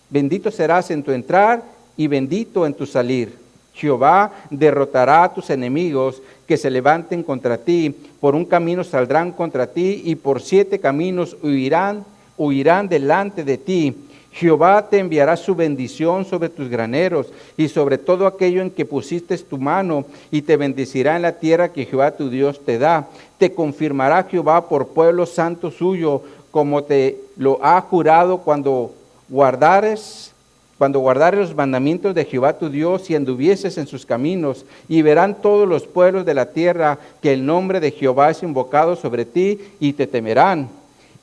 bendito serás en tu entrar y bendito en tu salir. Jehová derrotará a tus enemigos que se levanten contra ti. Por un camino saldrán contra ti y por 7 caminos huirán delante de ti. Jehová te enviará su bendición sobre tus graneros y sobre todo aquello en que pusiste tu mano, y te bendecirá en la tierra que Jehová tu Dios te da. Te confirmará Jehová por pueblo santo suyo, como te lo ha jurado cuando guardares los mandamientos de Jehová tu Dios y anduvieses en sus caminos, y verán todos los pueblos de la tierra que el nombre de Jehová es invocado sobre ti, y te temerán.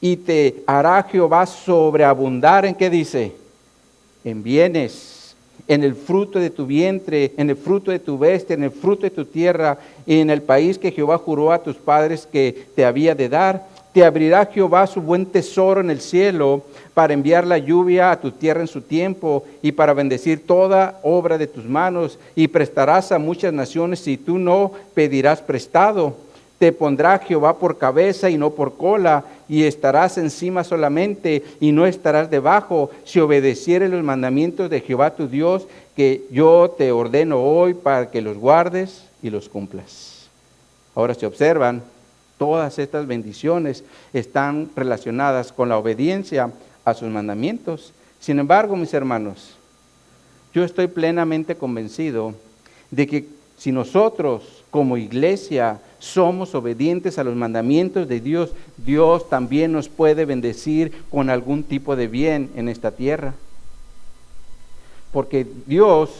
Y te hará Jehová sobreabundar, ¿en qué dice? En bienes, en el fruto de tu vientre, en el fruto de tu bestia, en el fruto de tu tierra, y en el país que Jehová juró a tus padres que te había de dar. Te abrirá Jehová su buen tesoro en el cielo, para enviar la lluvia a tu tierra en su tiempo, y para bendecir toda obra de tus manos, y prestarás a muchas naciones y tú no pedirás prestado. Te pondrá Jehová por cabeza y no por cola, y estarás encima solamente y no estarás debajo, si obedecieres los mandamientos de Jehová tu Dios, que yo te ordeno hoy para que los guardes y los cumplas. Ahora se observan, todas estas bendiciones están relacionadas con la obediencia a sus mandamientos. Sin embargo, mis hermanos, yo estoy plenamente convencido de que si nosotros como iglesia somos obedientes a los mandamientos de Dios, Dios también nos puede bendecir con algún tipo de bien en esta tierra. Porque Dios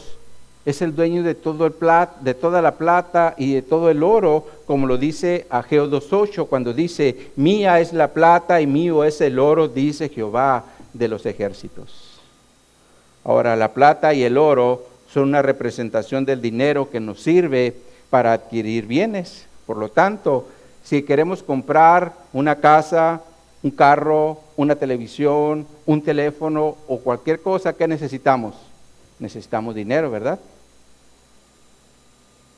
es el dueño de todo de toda la plata y de todo el oro, como lo dice Ageo 2:8, cuando dice: mía es la plata y mío es el oro, dice Jehová de los ejércitos. Ahora, la plata y el oro son una representación del dinero que nos sirve para adquirir bienes. Por lo tanto, si queremos comprar una casa, un carro, una televisión, un teléfono o cualquier cosa, ¿qué necesitamos? Necesitamos dinero, ¿verdad?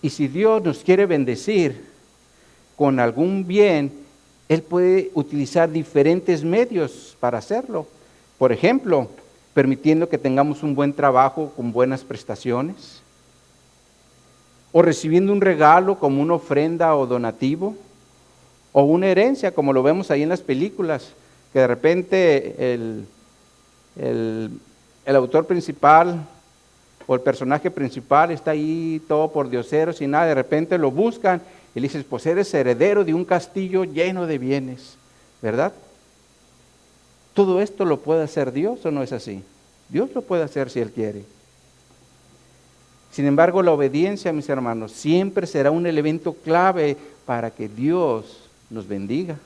Y si Dios nos quiere bendecir con algún bien, Él puede utilizar diferentes medios para hacerlo. Por ejemplo, permitiendo que tengamos un buen trabajo con buenas prestaciones, o recibiendo un regalo como una ofrenda o donativo, o una herencia, como lo vemos ahí en las películas, que de repente el autor principal o el personaje principal está ahí todo por diosero, sin nada, de repente lo buscan y le dices: pues eres heredero de un castillo lleno de bienes, ¿verdad? ¿Todo esto lo puede hacer Dios o no es así? Dios lo puede hacer si Él quiere. Sin embargo, la obediencia, mis hermanos, siempre será un elemento clave para que Dios nos bendiga.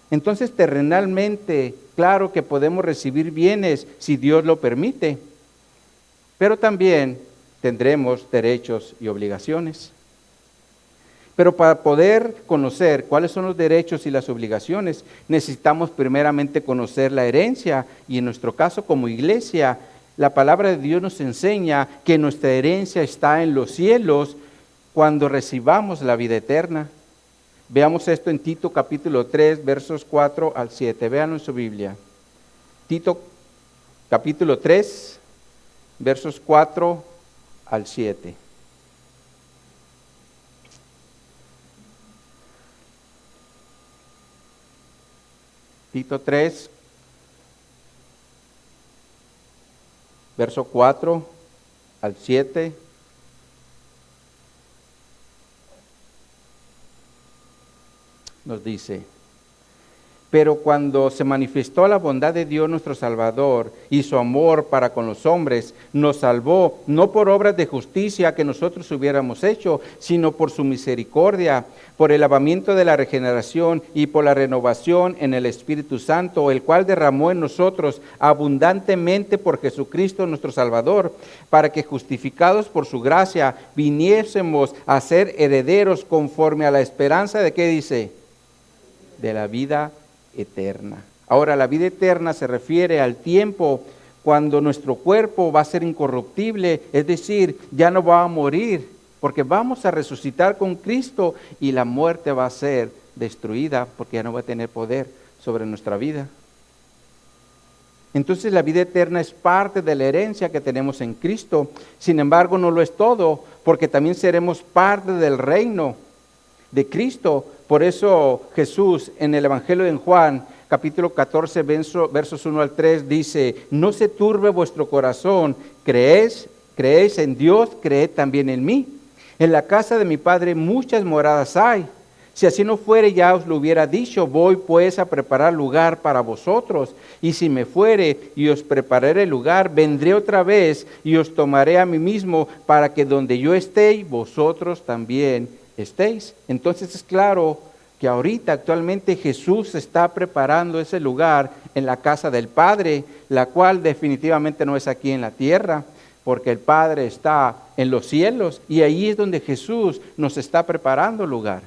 Entonces, terrenalmente, claro que podemos recibir bienes si Dios lo permite, pero también tendremos derechos y obligaciones. Pero para poder conocer cuáles son los derechos y las obligaciones, necesitamos primeramente conocer la herencia, y en nuestro caso como iglesia, la palabra de Dios nos enseña que nuestra herencia está en los cielos cuando recibamos la vida eterna. Veamos esto en Tito capítulo 3, versos 4 al 7. Véanlo en su Biblia. Tito capítulo 3, versos 4 al 7. Tito 3, verso 4 al 7. Nos dice: Pero cuando se manifestó la bondad de Dios nuestro Salvador y su amor para con los hombres, nos salvó, no por obras de justicia que nosotros hubiéramos hecho, sino por su misericordia, por el lavamiento de la regeneración y por la renovación en el Espíritu Santo, el cual derramó en nosotros abundantemente por Jesucristo nuestro Salvador, para que justificados por su gracia viniésemos a ser herederos conforme a la esperanza de ¿qué dice? De la vida eterna. Ahora, la vida eterna se refiere al tiempo cuando nuestro cuerpo va a ser incorruptible, es decir, ya no va a morir, porque vamos a resucitar con Cristo y la muerte va a ser destruida porque ya no va a tener poder sobre nuestra vida. Entonces la vida eterna es parte de la herencia que tenemos en Cristo. Sin embargo, no lo es todo, porque también seremos parte del reino de Cristo. Por eso Jesús en el Evangelio de Juan, capítulo 14, versos 1 al 3, dice: no se turbe vuestro corazón, creéis en Dios, creed también en mí. En la casa de mi Padre muchas moradas hay. Si así no fuere, ya os lo hubiera dicho. Voy pues a preparar lugar para vosotros. Y si me fuere y os prepararé el lugar, vendré otra vez y os tomaré a mí mismo, para que donde yo esté, vosotros también estéis. Entonces es claro que ahorita actualmente Jesús está preparando ese lugar en la casa del Padre, la cual definitivamente no es aquí en la tierra, porque el Padre está en los cielos y ahí es donde Jesús nos está preparando lugar.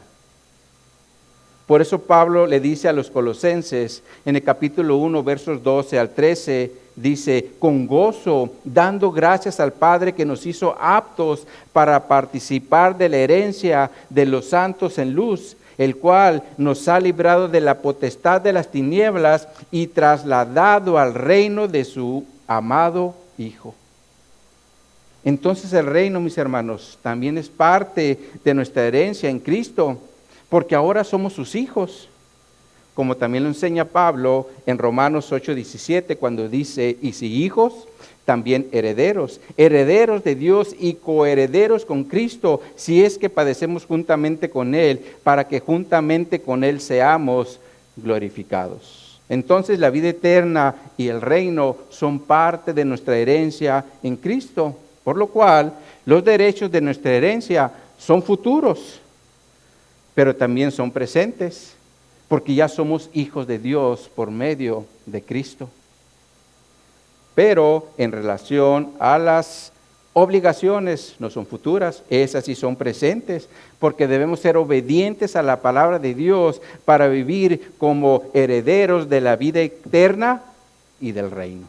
Por eso Pablo le dice a los colosenses en el capítulo 1, versos 12 al 13, dice: con gozo, dando gracias al Padre que nos hizo aptos para participar de la herencia de los santos en luz, el cual nos ha librado de la potestad de las tinieblas y trasladado al reino de su amado Hijo. Entonces el reino, mis hermanos, también es parte de nuestra herencia en Cristo, porque ahora somos sus hijos, como también lo enseña Pablo en Romanos 8:17, cuando dice: y si hijos, también herederos, herederos de Dios y coherederos con Cristo, si es que padecemos juntamente con Él, para que juntamente con Él seamos glorificados. Entonces la vida eterna y el reino son parte de nuestra herencia en Cristo, por lo cual los derechos de nuestra herencia son futuros, pero también son presentes, porque ya somos hijos de Dios por medio de Cristo. Pero en relación a las obligaciones, no son futuras, esas sí son presentes, porque debemos ser obedientes a la palabra de Dios para vivir como herederos de la vida eterna y del reino.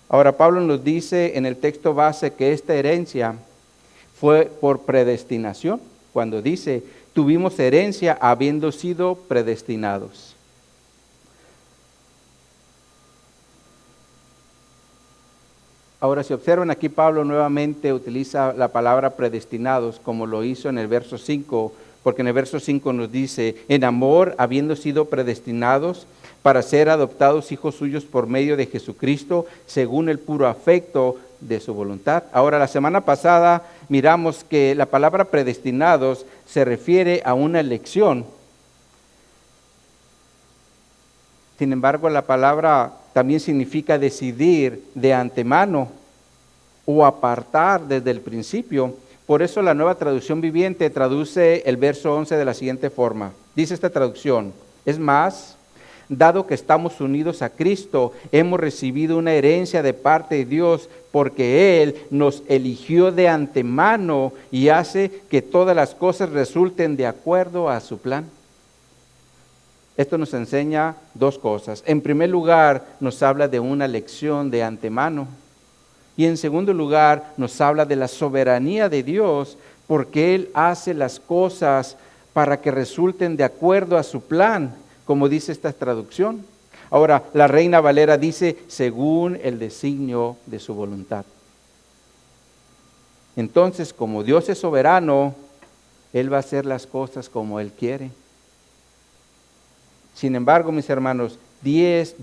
Ahora Pablo nos dice en el texto base que esta herencia fue por predestinación, cuando dice: tuvimos herencia habiendo sido predestinados. Ahora, si observan aquí, Pablo nuevamente utiliza la palabra predestinados, como lo hizo en el verso 5, porque en el verso 5 nos dice: en amor, habiendo sido predestinados para ser adoptados hijos suyos por medio de Jesucristo, según el puro afecto de su voluntad. Ahora, la semana pasada miramos que la palabra predestinados se refiere a una elección. Sin embargo, la palabra también significa decidir de antemano o apartar desde el principio. Por eso la Nueva Traducción Viviente traduce el verso 11 de la siguiente forma. Dice esta traducción: es más, dado que estamos unidos a Cristo, hemos recibido una herencia de parte de Dios, porque Él nos eligió de antemano y hace que todas las cosas resulten de acuerdo a su plan. Esto nos enseña dos cosas. En primer lugar, nos habla de una elección de antemano. Y en segundo lugar, nos habla de la soberanía de Dios, porque Él hace las cosas para que resulten de acuerdo a su plan, como dice esta traducción. Ahora, la Reina Valera dice: según el designio de su voluntad. Entonces, como Dios es soberano, Él va a hacer las cosas como Él quiere. Sin embargo, mis hermanos, Dios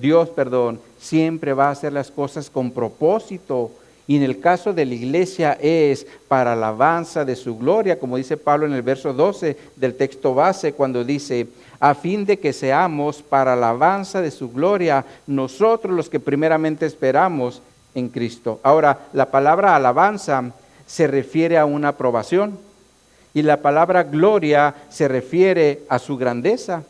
siempre va a hacer las cosas con propósito Y en el caso de la iglesia es para alabanza de su gloria, como dice Pablo en el verso 12 del texto base, cuando dice, a fin de que seamos para alabanza de su gloria, nosotros los que primeramente esperamos en Cristo. Ahora, la palabra alabanza se refiere a una aprobación y la palabra gloria se refiere a su grandeza.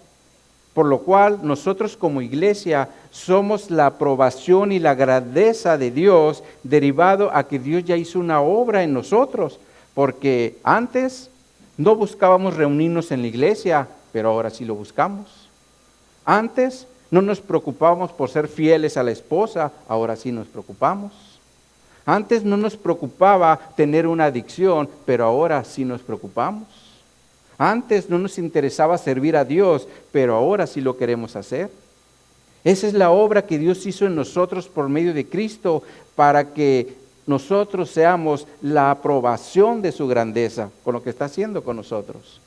Por lo cual nosotros como iglesia somos la aprobación y la grandeza de Dios derivado a que Dios ya hizo una obra en nosotros. Porque antes no buscábamos reunirnos en la iglesia, pero ahora sí lo buscamos. Antes no nos preocupábamos por ser fieles a la esposa, ahora sí nos preocupamos. Antes no nos preocupaba tener una adicción, pero ahora sí nos preocupamos. Antes no nos interesaba servir a Dios, pero ahora sí lo queremos hacer. Esa es la obra que Dios hizo en nosotros por medio de Cristo para que nosotros seamos la aprobación de su grandeza con lo que está haciendo con nosotros.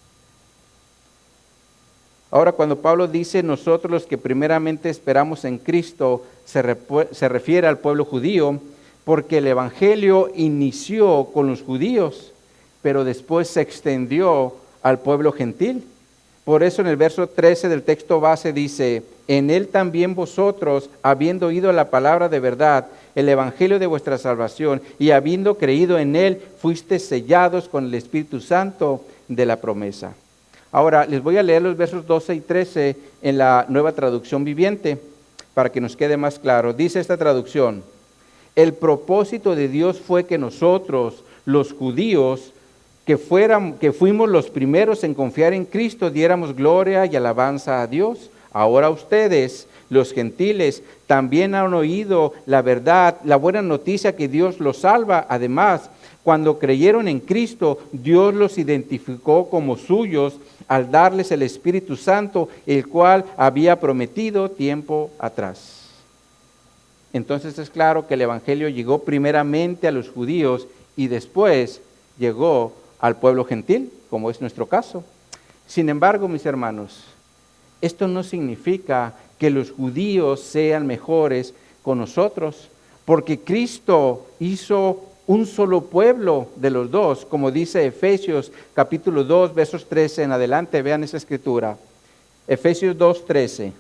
Ahora, cuando Pablo dice nosotros los que primeramente esperamos en Cristo, se refiere al pueblo judío, porque el evangelio inició con los judíos, pero después se extendió al pueblo gentil. Por eso en el verso 13 del texto base dice, en él también vosotros, habiendo oído la palabra de verdad, el evangelio de vuestra salvación, y habiendo creído en él, fuisteis sellados con el Espíritu Santo de la promesa. Ahora, les voy a leer los versos 12 y 13 en la Nueva Traducción Viviente, para que nos quede más claro. Dice esta traducción, el propósito de Dios fue que nosotros, los judíos, que fuimos los primeros en confiar en Cristo, diéramos gloria y alabanza a Dios. Ahora ustedes, los gentiles, también han oído la verdad, la buena noticia que Dios los salva. Además, cuando creyeron en Cristo, Dios los identificó como suyos al darles el Espíritu Santo, el cual había prometido tiempo atrás. Entonces es claro que el Evangelio llegó primeramente a los judíos y después llegó al pueblo gentil, como es nuestro caso. Sin embargo, mis hermanos, esto no significa que los judíos sean mejores con nosotros, porque Cristo hizo un solo pueblo de los dos, como dice Efesios capítulo 2, versos 13 en adelante. Vean esa escritura. Efesios 2, 13.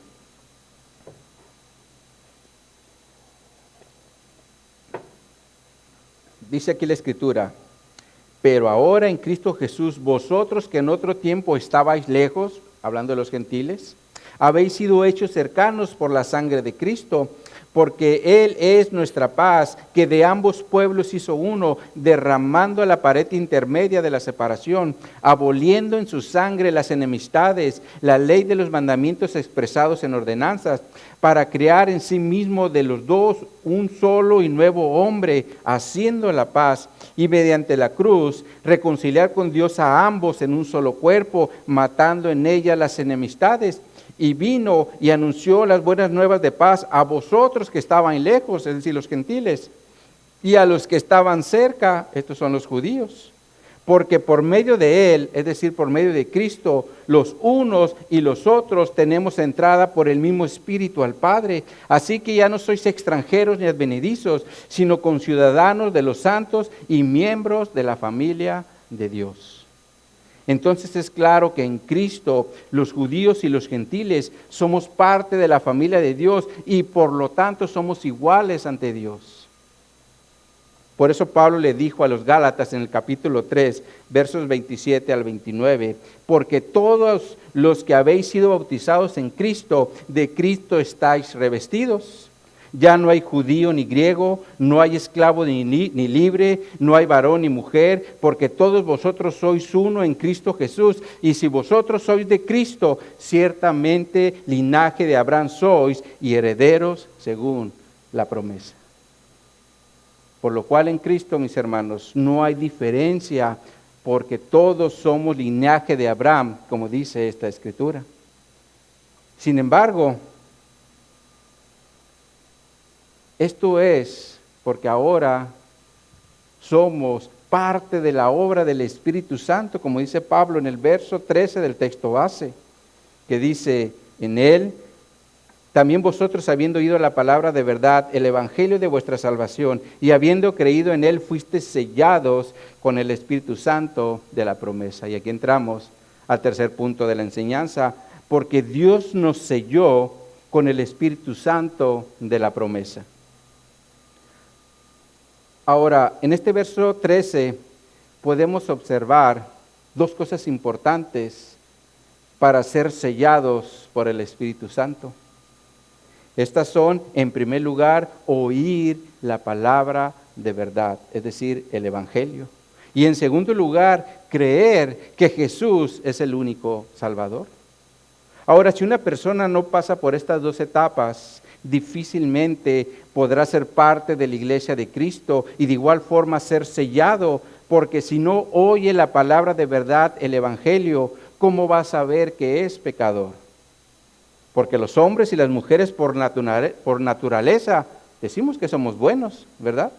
Dice aquí la escritura, pero ahora en Cristo Jesús, vosotros que en otro tiempo estabais lejos, hablando de los gentiles, habéis sido hechos cercanos por la sangre de Cristo, porque Él es nuestra paz, que de ambos pueblos hizo uno, derramando la pared intermedia de la separación, aboliendo en su sangre las enemistades, la ley de los mandamientos expresados en ordenanzas, para crear en sí mismo de los dos un solo y nuevo hombre, haciendo la paz, y mediante la cruz reconciliar con Dios a ambos en un solo cuerpo, matando en ella las enemistades. Y vino y anunció las buenas nuevas de paz a vosotros que estaban lejos, es decir, los gentiles, y a los que estaban cerca, estos son los judíos. Porque por medio de Él, es decir, por medio de Cristo, los unos y los otros tenemos entrada por el mismo Espíritu al Padre. Así que ya no sois extranjeros ni advenedizos, sino conciudadanos de los santos y miembros de la familia de Dios. Entonces es claro que en Cristo los judíos y los gentiles somos parte de la familia de Dios y por lo tanto somos iguales ante Dios. Por eso Pablo le dijo a los Gálatas en el capítulo 3, versos 27 al 29, porque todos los que habéis sido bautizados en Cristo, de Cristo estáis revestidos. Ya no hay judío ni griego, no hay esclavo ni libre, no hay varón ni mujer, porque todos vosotros sois uno en Cristo Jesús. Y si vosotros sois de Cristo, ciertamente linaje de Abraham sois y herederos según la promesa. Por lo cual en Cristo, mis hermanos, no hay diferencia, porque todos somos linaje de Abraham, como dice esta escritura. Sin embargo, esto es porque ahora somos parte de la obra del Espíritu Santo, como dice Pablo en el verso 13 del texto base, que dice, en Él También vosotros, habiendo oído la palabra de verdad, el evangelio de vuestra salvación, y habiendo creído en él, fuisteis sellados con el Espíritu Santo de la promesa. Y aquí entramos al tercer punto de la enseñanza, porque Dios nos selló con el Espíritu Santo de la promesa. Ahora, en este verso 13 podemos observar dos cosas importantes para ser sellados por el Espíritu Santo. Estas son, en primer lugar, oír la palabra de verdad, es decir, el Evangelio. Y en segundo lugar, creer que Jesús es el único Salvador. Ahora, si una persona no pasa por estas dos etapas, difícilmente podrá ser parte de la iglesia de Cristo y de igual forma ser sellado, porque si no oye la palabra de verdad, el Evangelio, ¿cómo va a saber que es pecador? Porque los hombres y las mujeres por naturaleza decimos que somos buenos, ¿verdad?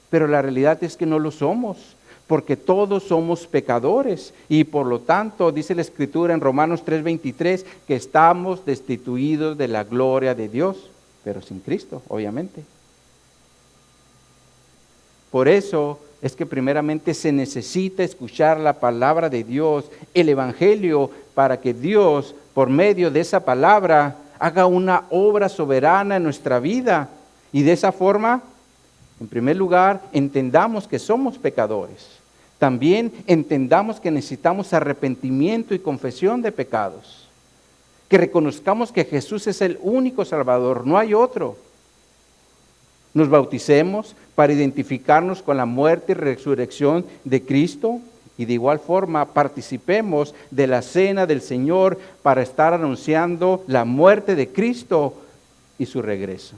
Pero la realidad es que no lo somos, porque todos somos pecadores y por lo tanto dice la Escritura en Romanos 3:23 que estamos destituidos de la gloria de Dios, pero sin Cristo, obviamente. Por eso es que primeramente se necesita escuchar la palabra de Dios, el Evangelio, para que Dios, por medio de esa palabra, haga una obra soberana en nuestra vida. Y de esa forma, en primer lugar, entendamos que somos pecadores. También entendamos que necesitamos arrepentimiento y confesión de pecados. Que reconozcamos que Jesús es el único Salvador, no hay otro. Nos bauticemos para identificarnos con la muerte y resurrección de Cristo y de igual forma participemos de la cena del Señor para estar anunciando la muerte de Cristo y su regreso.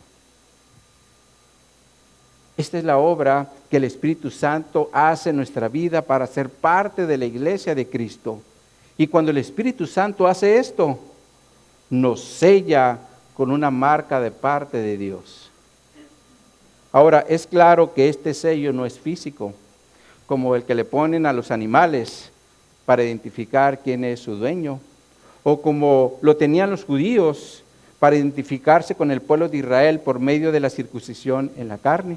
Esta es la obra que el Espíritu Santo hace en nuestra vida para ser parte de la iglesia de Cristo. Y cuando el Espíritu Santo hace esto, nos sella con una marca de parte de Dios. Ahora, es claro que este sello no es físico, como el que le ponen a los animales para identificar quién es su dueño, o como lo tenían los judíos para identificarse con el pueblo de Israel por medio de la circuncisión en la carne.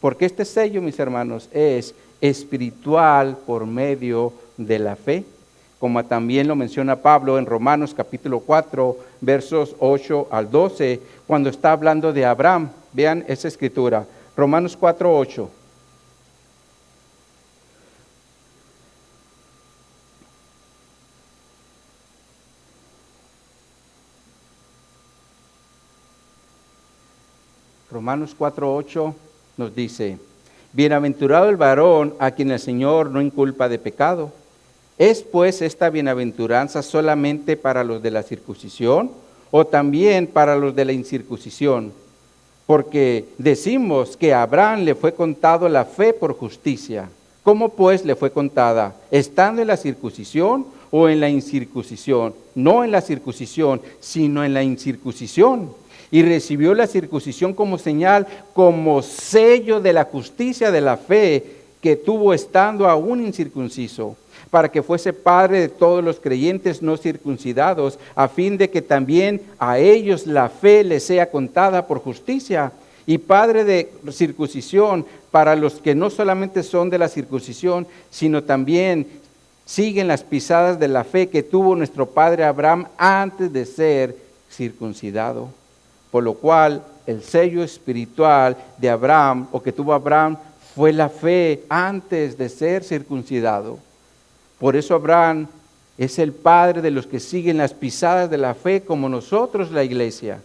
Porque este sello, mis hermanos, es espiritual por medio de la fe, como también lo menciona Pablo en Romanos capítulo 4, versos 8 al 12, cuando está hablando de Abraham. Vean esa escritura, Romanos 4, 8. Romanos 4, 8 nos dice: bienaventurado el varón a quien el Señor no inculpa de pecado. ¿Es pues esta bienaventuranza solamente para los de la circuncisión o también para los de la incircuncisión? Porque decimos que a Abraham le fue contado la fe por justicia. ¿Cómo pues le fue contada? ¿Estando en la circuncisión o en la incircuncisión? No en la circuncisión, sino en la incircuncisión. Y recibió la circuncisión como señal, como sello de la justicia de la fe que tuvo estando aún incircunciso, para que fuese padre de todos los creyentes no circuncidados, a fin de que también a ellos la fe les sea contada por justicia, y padre de circuncisión para los que no solamente son de la circuncisión, sino también siguen las pisadas de la fe que tuvo nuestro padre Abraham antes de ser circuncidado. Por lo cual el sello espiritual de Abraham, o que tuvo Abraham, fue la fe antes de ser circuncidado. Por eso Abraham es el padre de los que siguen las pisadas de la fe, como nosotros la iglesia.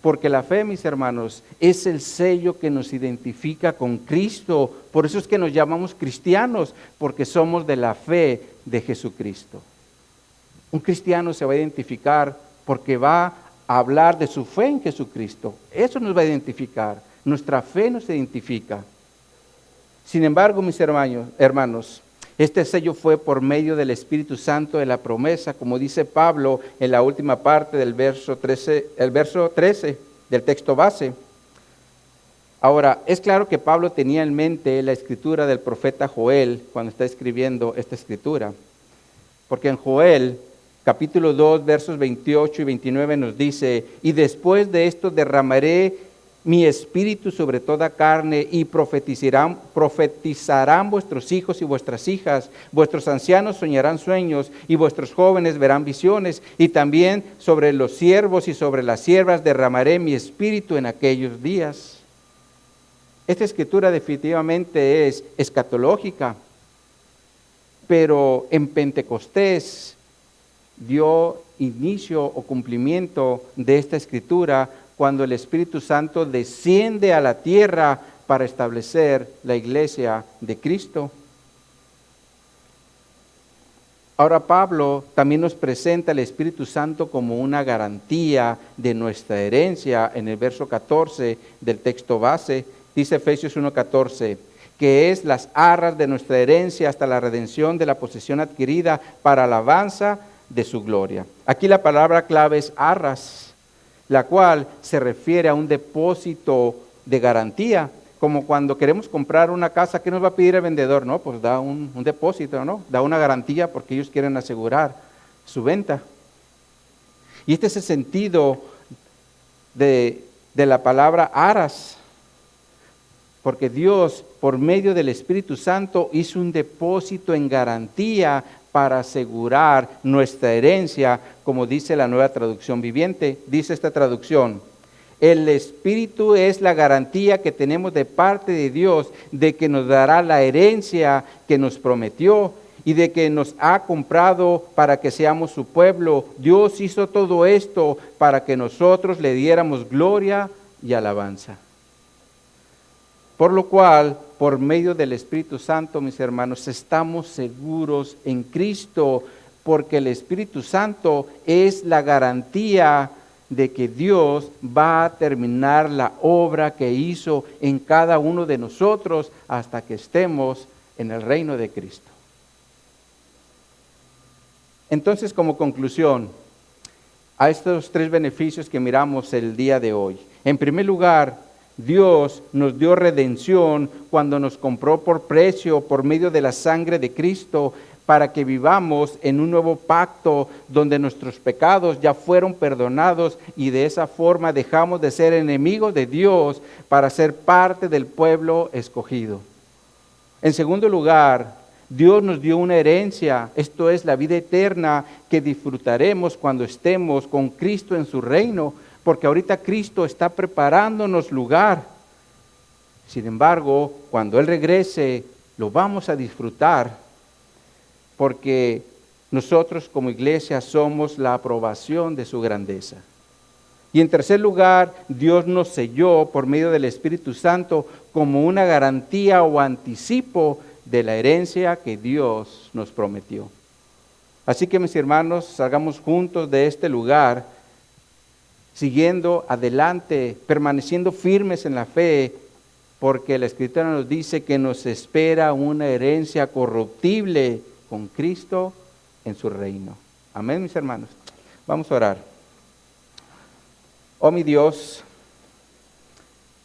Porque la fe, mis hermanos, es el sello que nos identifica con Cristo. Por eso es que nos llamamos cristianos, porque somos de la fe de Jesucristo. Un cristiano se va a identificar porque va a hablar de su fe en Jesucristo. Eso nos va a identificar. Nuestra fe nos identifica. Sin embargo, mis hermanos, este sello fue por medio del Espíritu Santo de la promesa, como dice Pablo en la última parte del verso 13, el verso 13 del texto base. Ahora, es claro que Pablo tenía en mente la escritura del profeta Joel cuando está escribiendo esta escritura, porque en Joel capítulo 2, versos 28 y 29 nos dice: y después de esto derramaré mi espíritu sobre toda carne, y profetizarán vuestros hijos y vuestras hijas, vuestros ancianos soñarán sueños, y vuestros jóvenes verán visiones, y también sobre los siervos y sobre las siervas derramaré mi espíritu en aquellos días. Esta escritura definitivamente es escatológica, pero en Pentecostés dio inicio o cumplimiento de esta escritura cuando el Espíritu Santo desciende a la tierra para establecer la iglesia de Cristo. Ahora Pablo también nos presenta el Espíritu Santo como una garantía de nuestra herencia en el verso 14 del texto base. Dice Efesios 1:14, que es las arras de nuestra herencia hasta la redención de la posesión adquirida para alabanza de su gloria. Aquí la palabra clave es arras, la cual se refiere a un depósito de garantía, como cuando queremos comprar una casa. ¿Qué nos va a pedir el vendedor? No, pues da un depósito, ¿no? Da una garantía porque ellos quieren asegurar su venta. Y este es el sentido de la palabra aras, porque Dios, por medio del Espíritu Santo, hizo un depósito en garantía para asegurar nuestra herencia, como dice la Nueva Traducción Viviente. Dice esta traducción: el Espíritu es la garantía que tenemos de parte de Dios de que nos dará la herencia que nos prometió y de que nos ha comprado para que seamos su pueblo. Dios hizo todo esto para que nosotros le diéramos gloria y alabanza. Por lo cual, por medio del Espíritu Santo, mis hermanos, estamos seguros en Cristo, porque el Espíritu Santo es la garantía de que Dios va a terminar la obra que hizo en cada uno de nosotros hasta que estemos en el reino de Cristo. Entonces, como conclusión a estos tres beneficios que miramos el día de hoy: en primer lugar, Dios nos dio redención cuando nos compró por precio por medio de la sangre de Cristo, para que vivamos en un nuevo pacto donde nuestros pecados ya fueron perdonados, y de esa forma dejamos de ser enemigos de Dios para ser parte del pueblo escogido. En segundo lugar, Dios nos dio una herencia, esto es la vida eterna, que disfrutaremos cuando estemos con Cristo en su reino, porque ahorita Cristo está preparándonos lugar. Sin embargo, cuando Él regrese, lo vamos a disfrutar, porque nosotros como iglesia somos la aprobación de su grandeza. Y en tercer lugar, Dios nos selló por medio del Espíritu Santo como una garantía o anticipo de la herencia que Dios nos prometió. Así que, mis hermanos, salgamos juntos de este lugar, siguiendo adelante, permaneciendo firmes en la fe, porque la Escritura nos dice que nos espera una herencia corruptible con Cristo en su reino. Amén, mis hermanos. Vamos a orar. Oh mi Dios,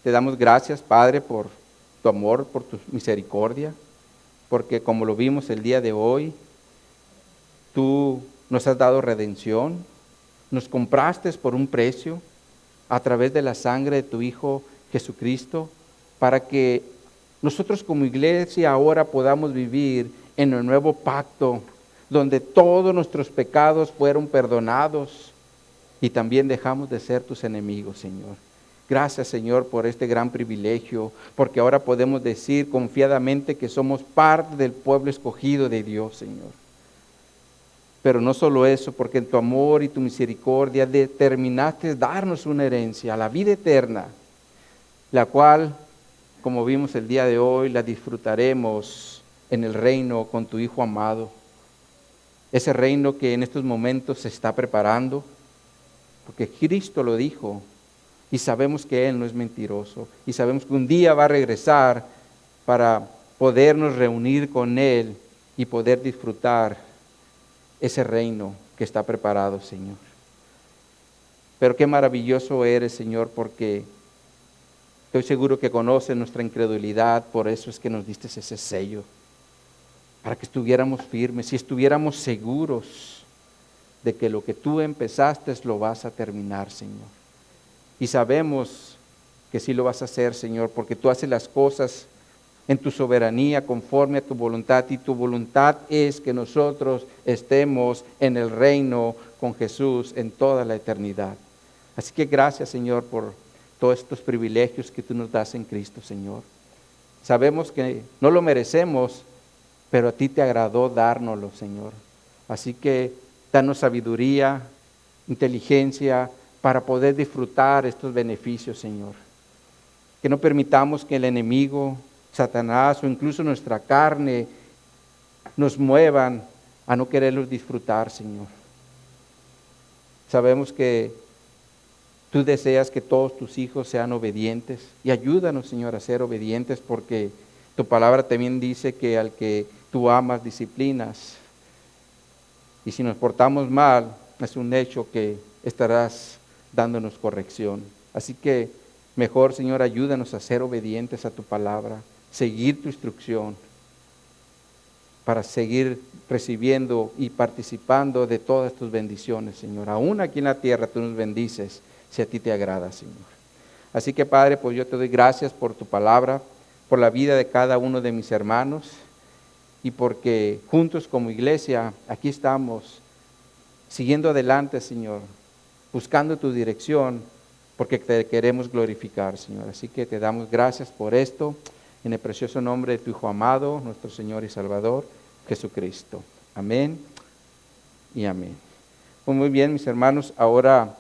te damos gracias, Padre, por tu amor, por tu misericordia, porque como lo vimos el día de hoy, tú nos has dado redención. Nos compraste por un precio a través de la sangre de tu Hijo Jesucristo, para que nosotros como iglesia ahora podamos vivir en el nuevo pacto, donde todos nuestros pecados fueron perdonados y también dejamos de ser tus enemigos, Señor. Gracias, Señor, por este gran privilegio, porque ahora podemos decir confiadamente que somos parte del pueblo escogido de Dios, Señor. Pero no solo eso, porque en tu amor y tu misericordia determinaste darnos una herencia, la vida eterna, la cual, como vimos el día de hoy, la disfrutaremos en el reino con tu Hijo amado. Ese reino que en estos momentos se está preparando, porque Cristo lo dijo, y sabemos que Él no es mentiroso, y sabemos que un día va a regresar para podernos reunir con Él y poder disfrutar ese reino que está preparado, Señor. Pero qué maravilloso eres, Señor, porque estoy seguro que conoces nuestra incredulidad, por eso es que nos diste ese sello, para que estuviéramos firmes y estuviéramos seguros de que lo que tú empezaste lo vas a terminar, Señor. Y sabemos que sí lo vas a hacer, Señor, porque tú haces las cosas en tu soberanía, conforme a tu voluntad, y tu voluntad es que nosotros estemos en el reino con Jesús en toda la eternidad. Así que gracias, Señor, por todos estos privilegios que tú nos das en Cristo, Señor. Sabemos que no lo merecemos, pero a ti te agradó dárnoslo, Señor. Así que danos sabiduría, inteligencia para poder disfrutar estos beneficios, Señor. Que no permitamos que el enemigo, Satanás o incluso nuestra carne nos muevan a no quererlos disfrutar, Señor. Sabemos que tú deseas que todos tus hijos sean obedientes y ayúdanos, Señor, a ser obedientes porque tu palabra también dice que al que tú amas, disciplinas. Y si nos portamos mal, es un hecho que estarás dándonos corrección. Así que mejor, Señor, ayúdanos a ser obedientes a tu palabra, seguir tu instrucción para seguir recibiendo y participando de todas tus bendiciones, Señor. Aún aquí en la tierra tú nos bendices si a ti te agrada, Señor. Así que, Padre, pues yo te doy gracias por tu palabra, por la vida de cada uno de mis hermanos y porque juntos como iglesia aquí estamos siguiendo adelante, Señor, buscando tu dirección porque te queremos glorificar, Señor. Así que te damos gracias por esto en el precioso nombre de tu Hijo amado, nuestro Señor y Salvador, Jesucristo. Amén y amén. Pues muy bien, mis hermanos, ahora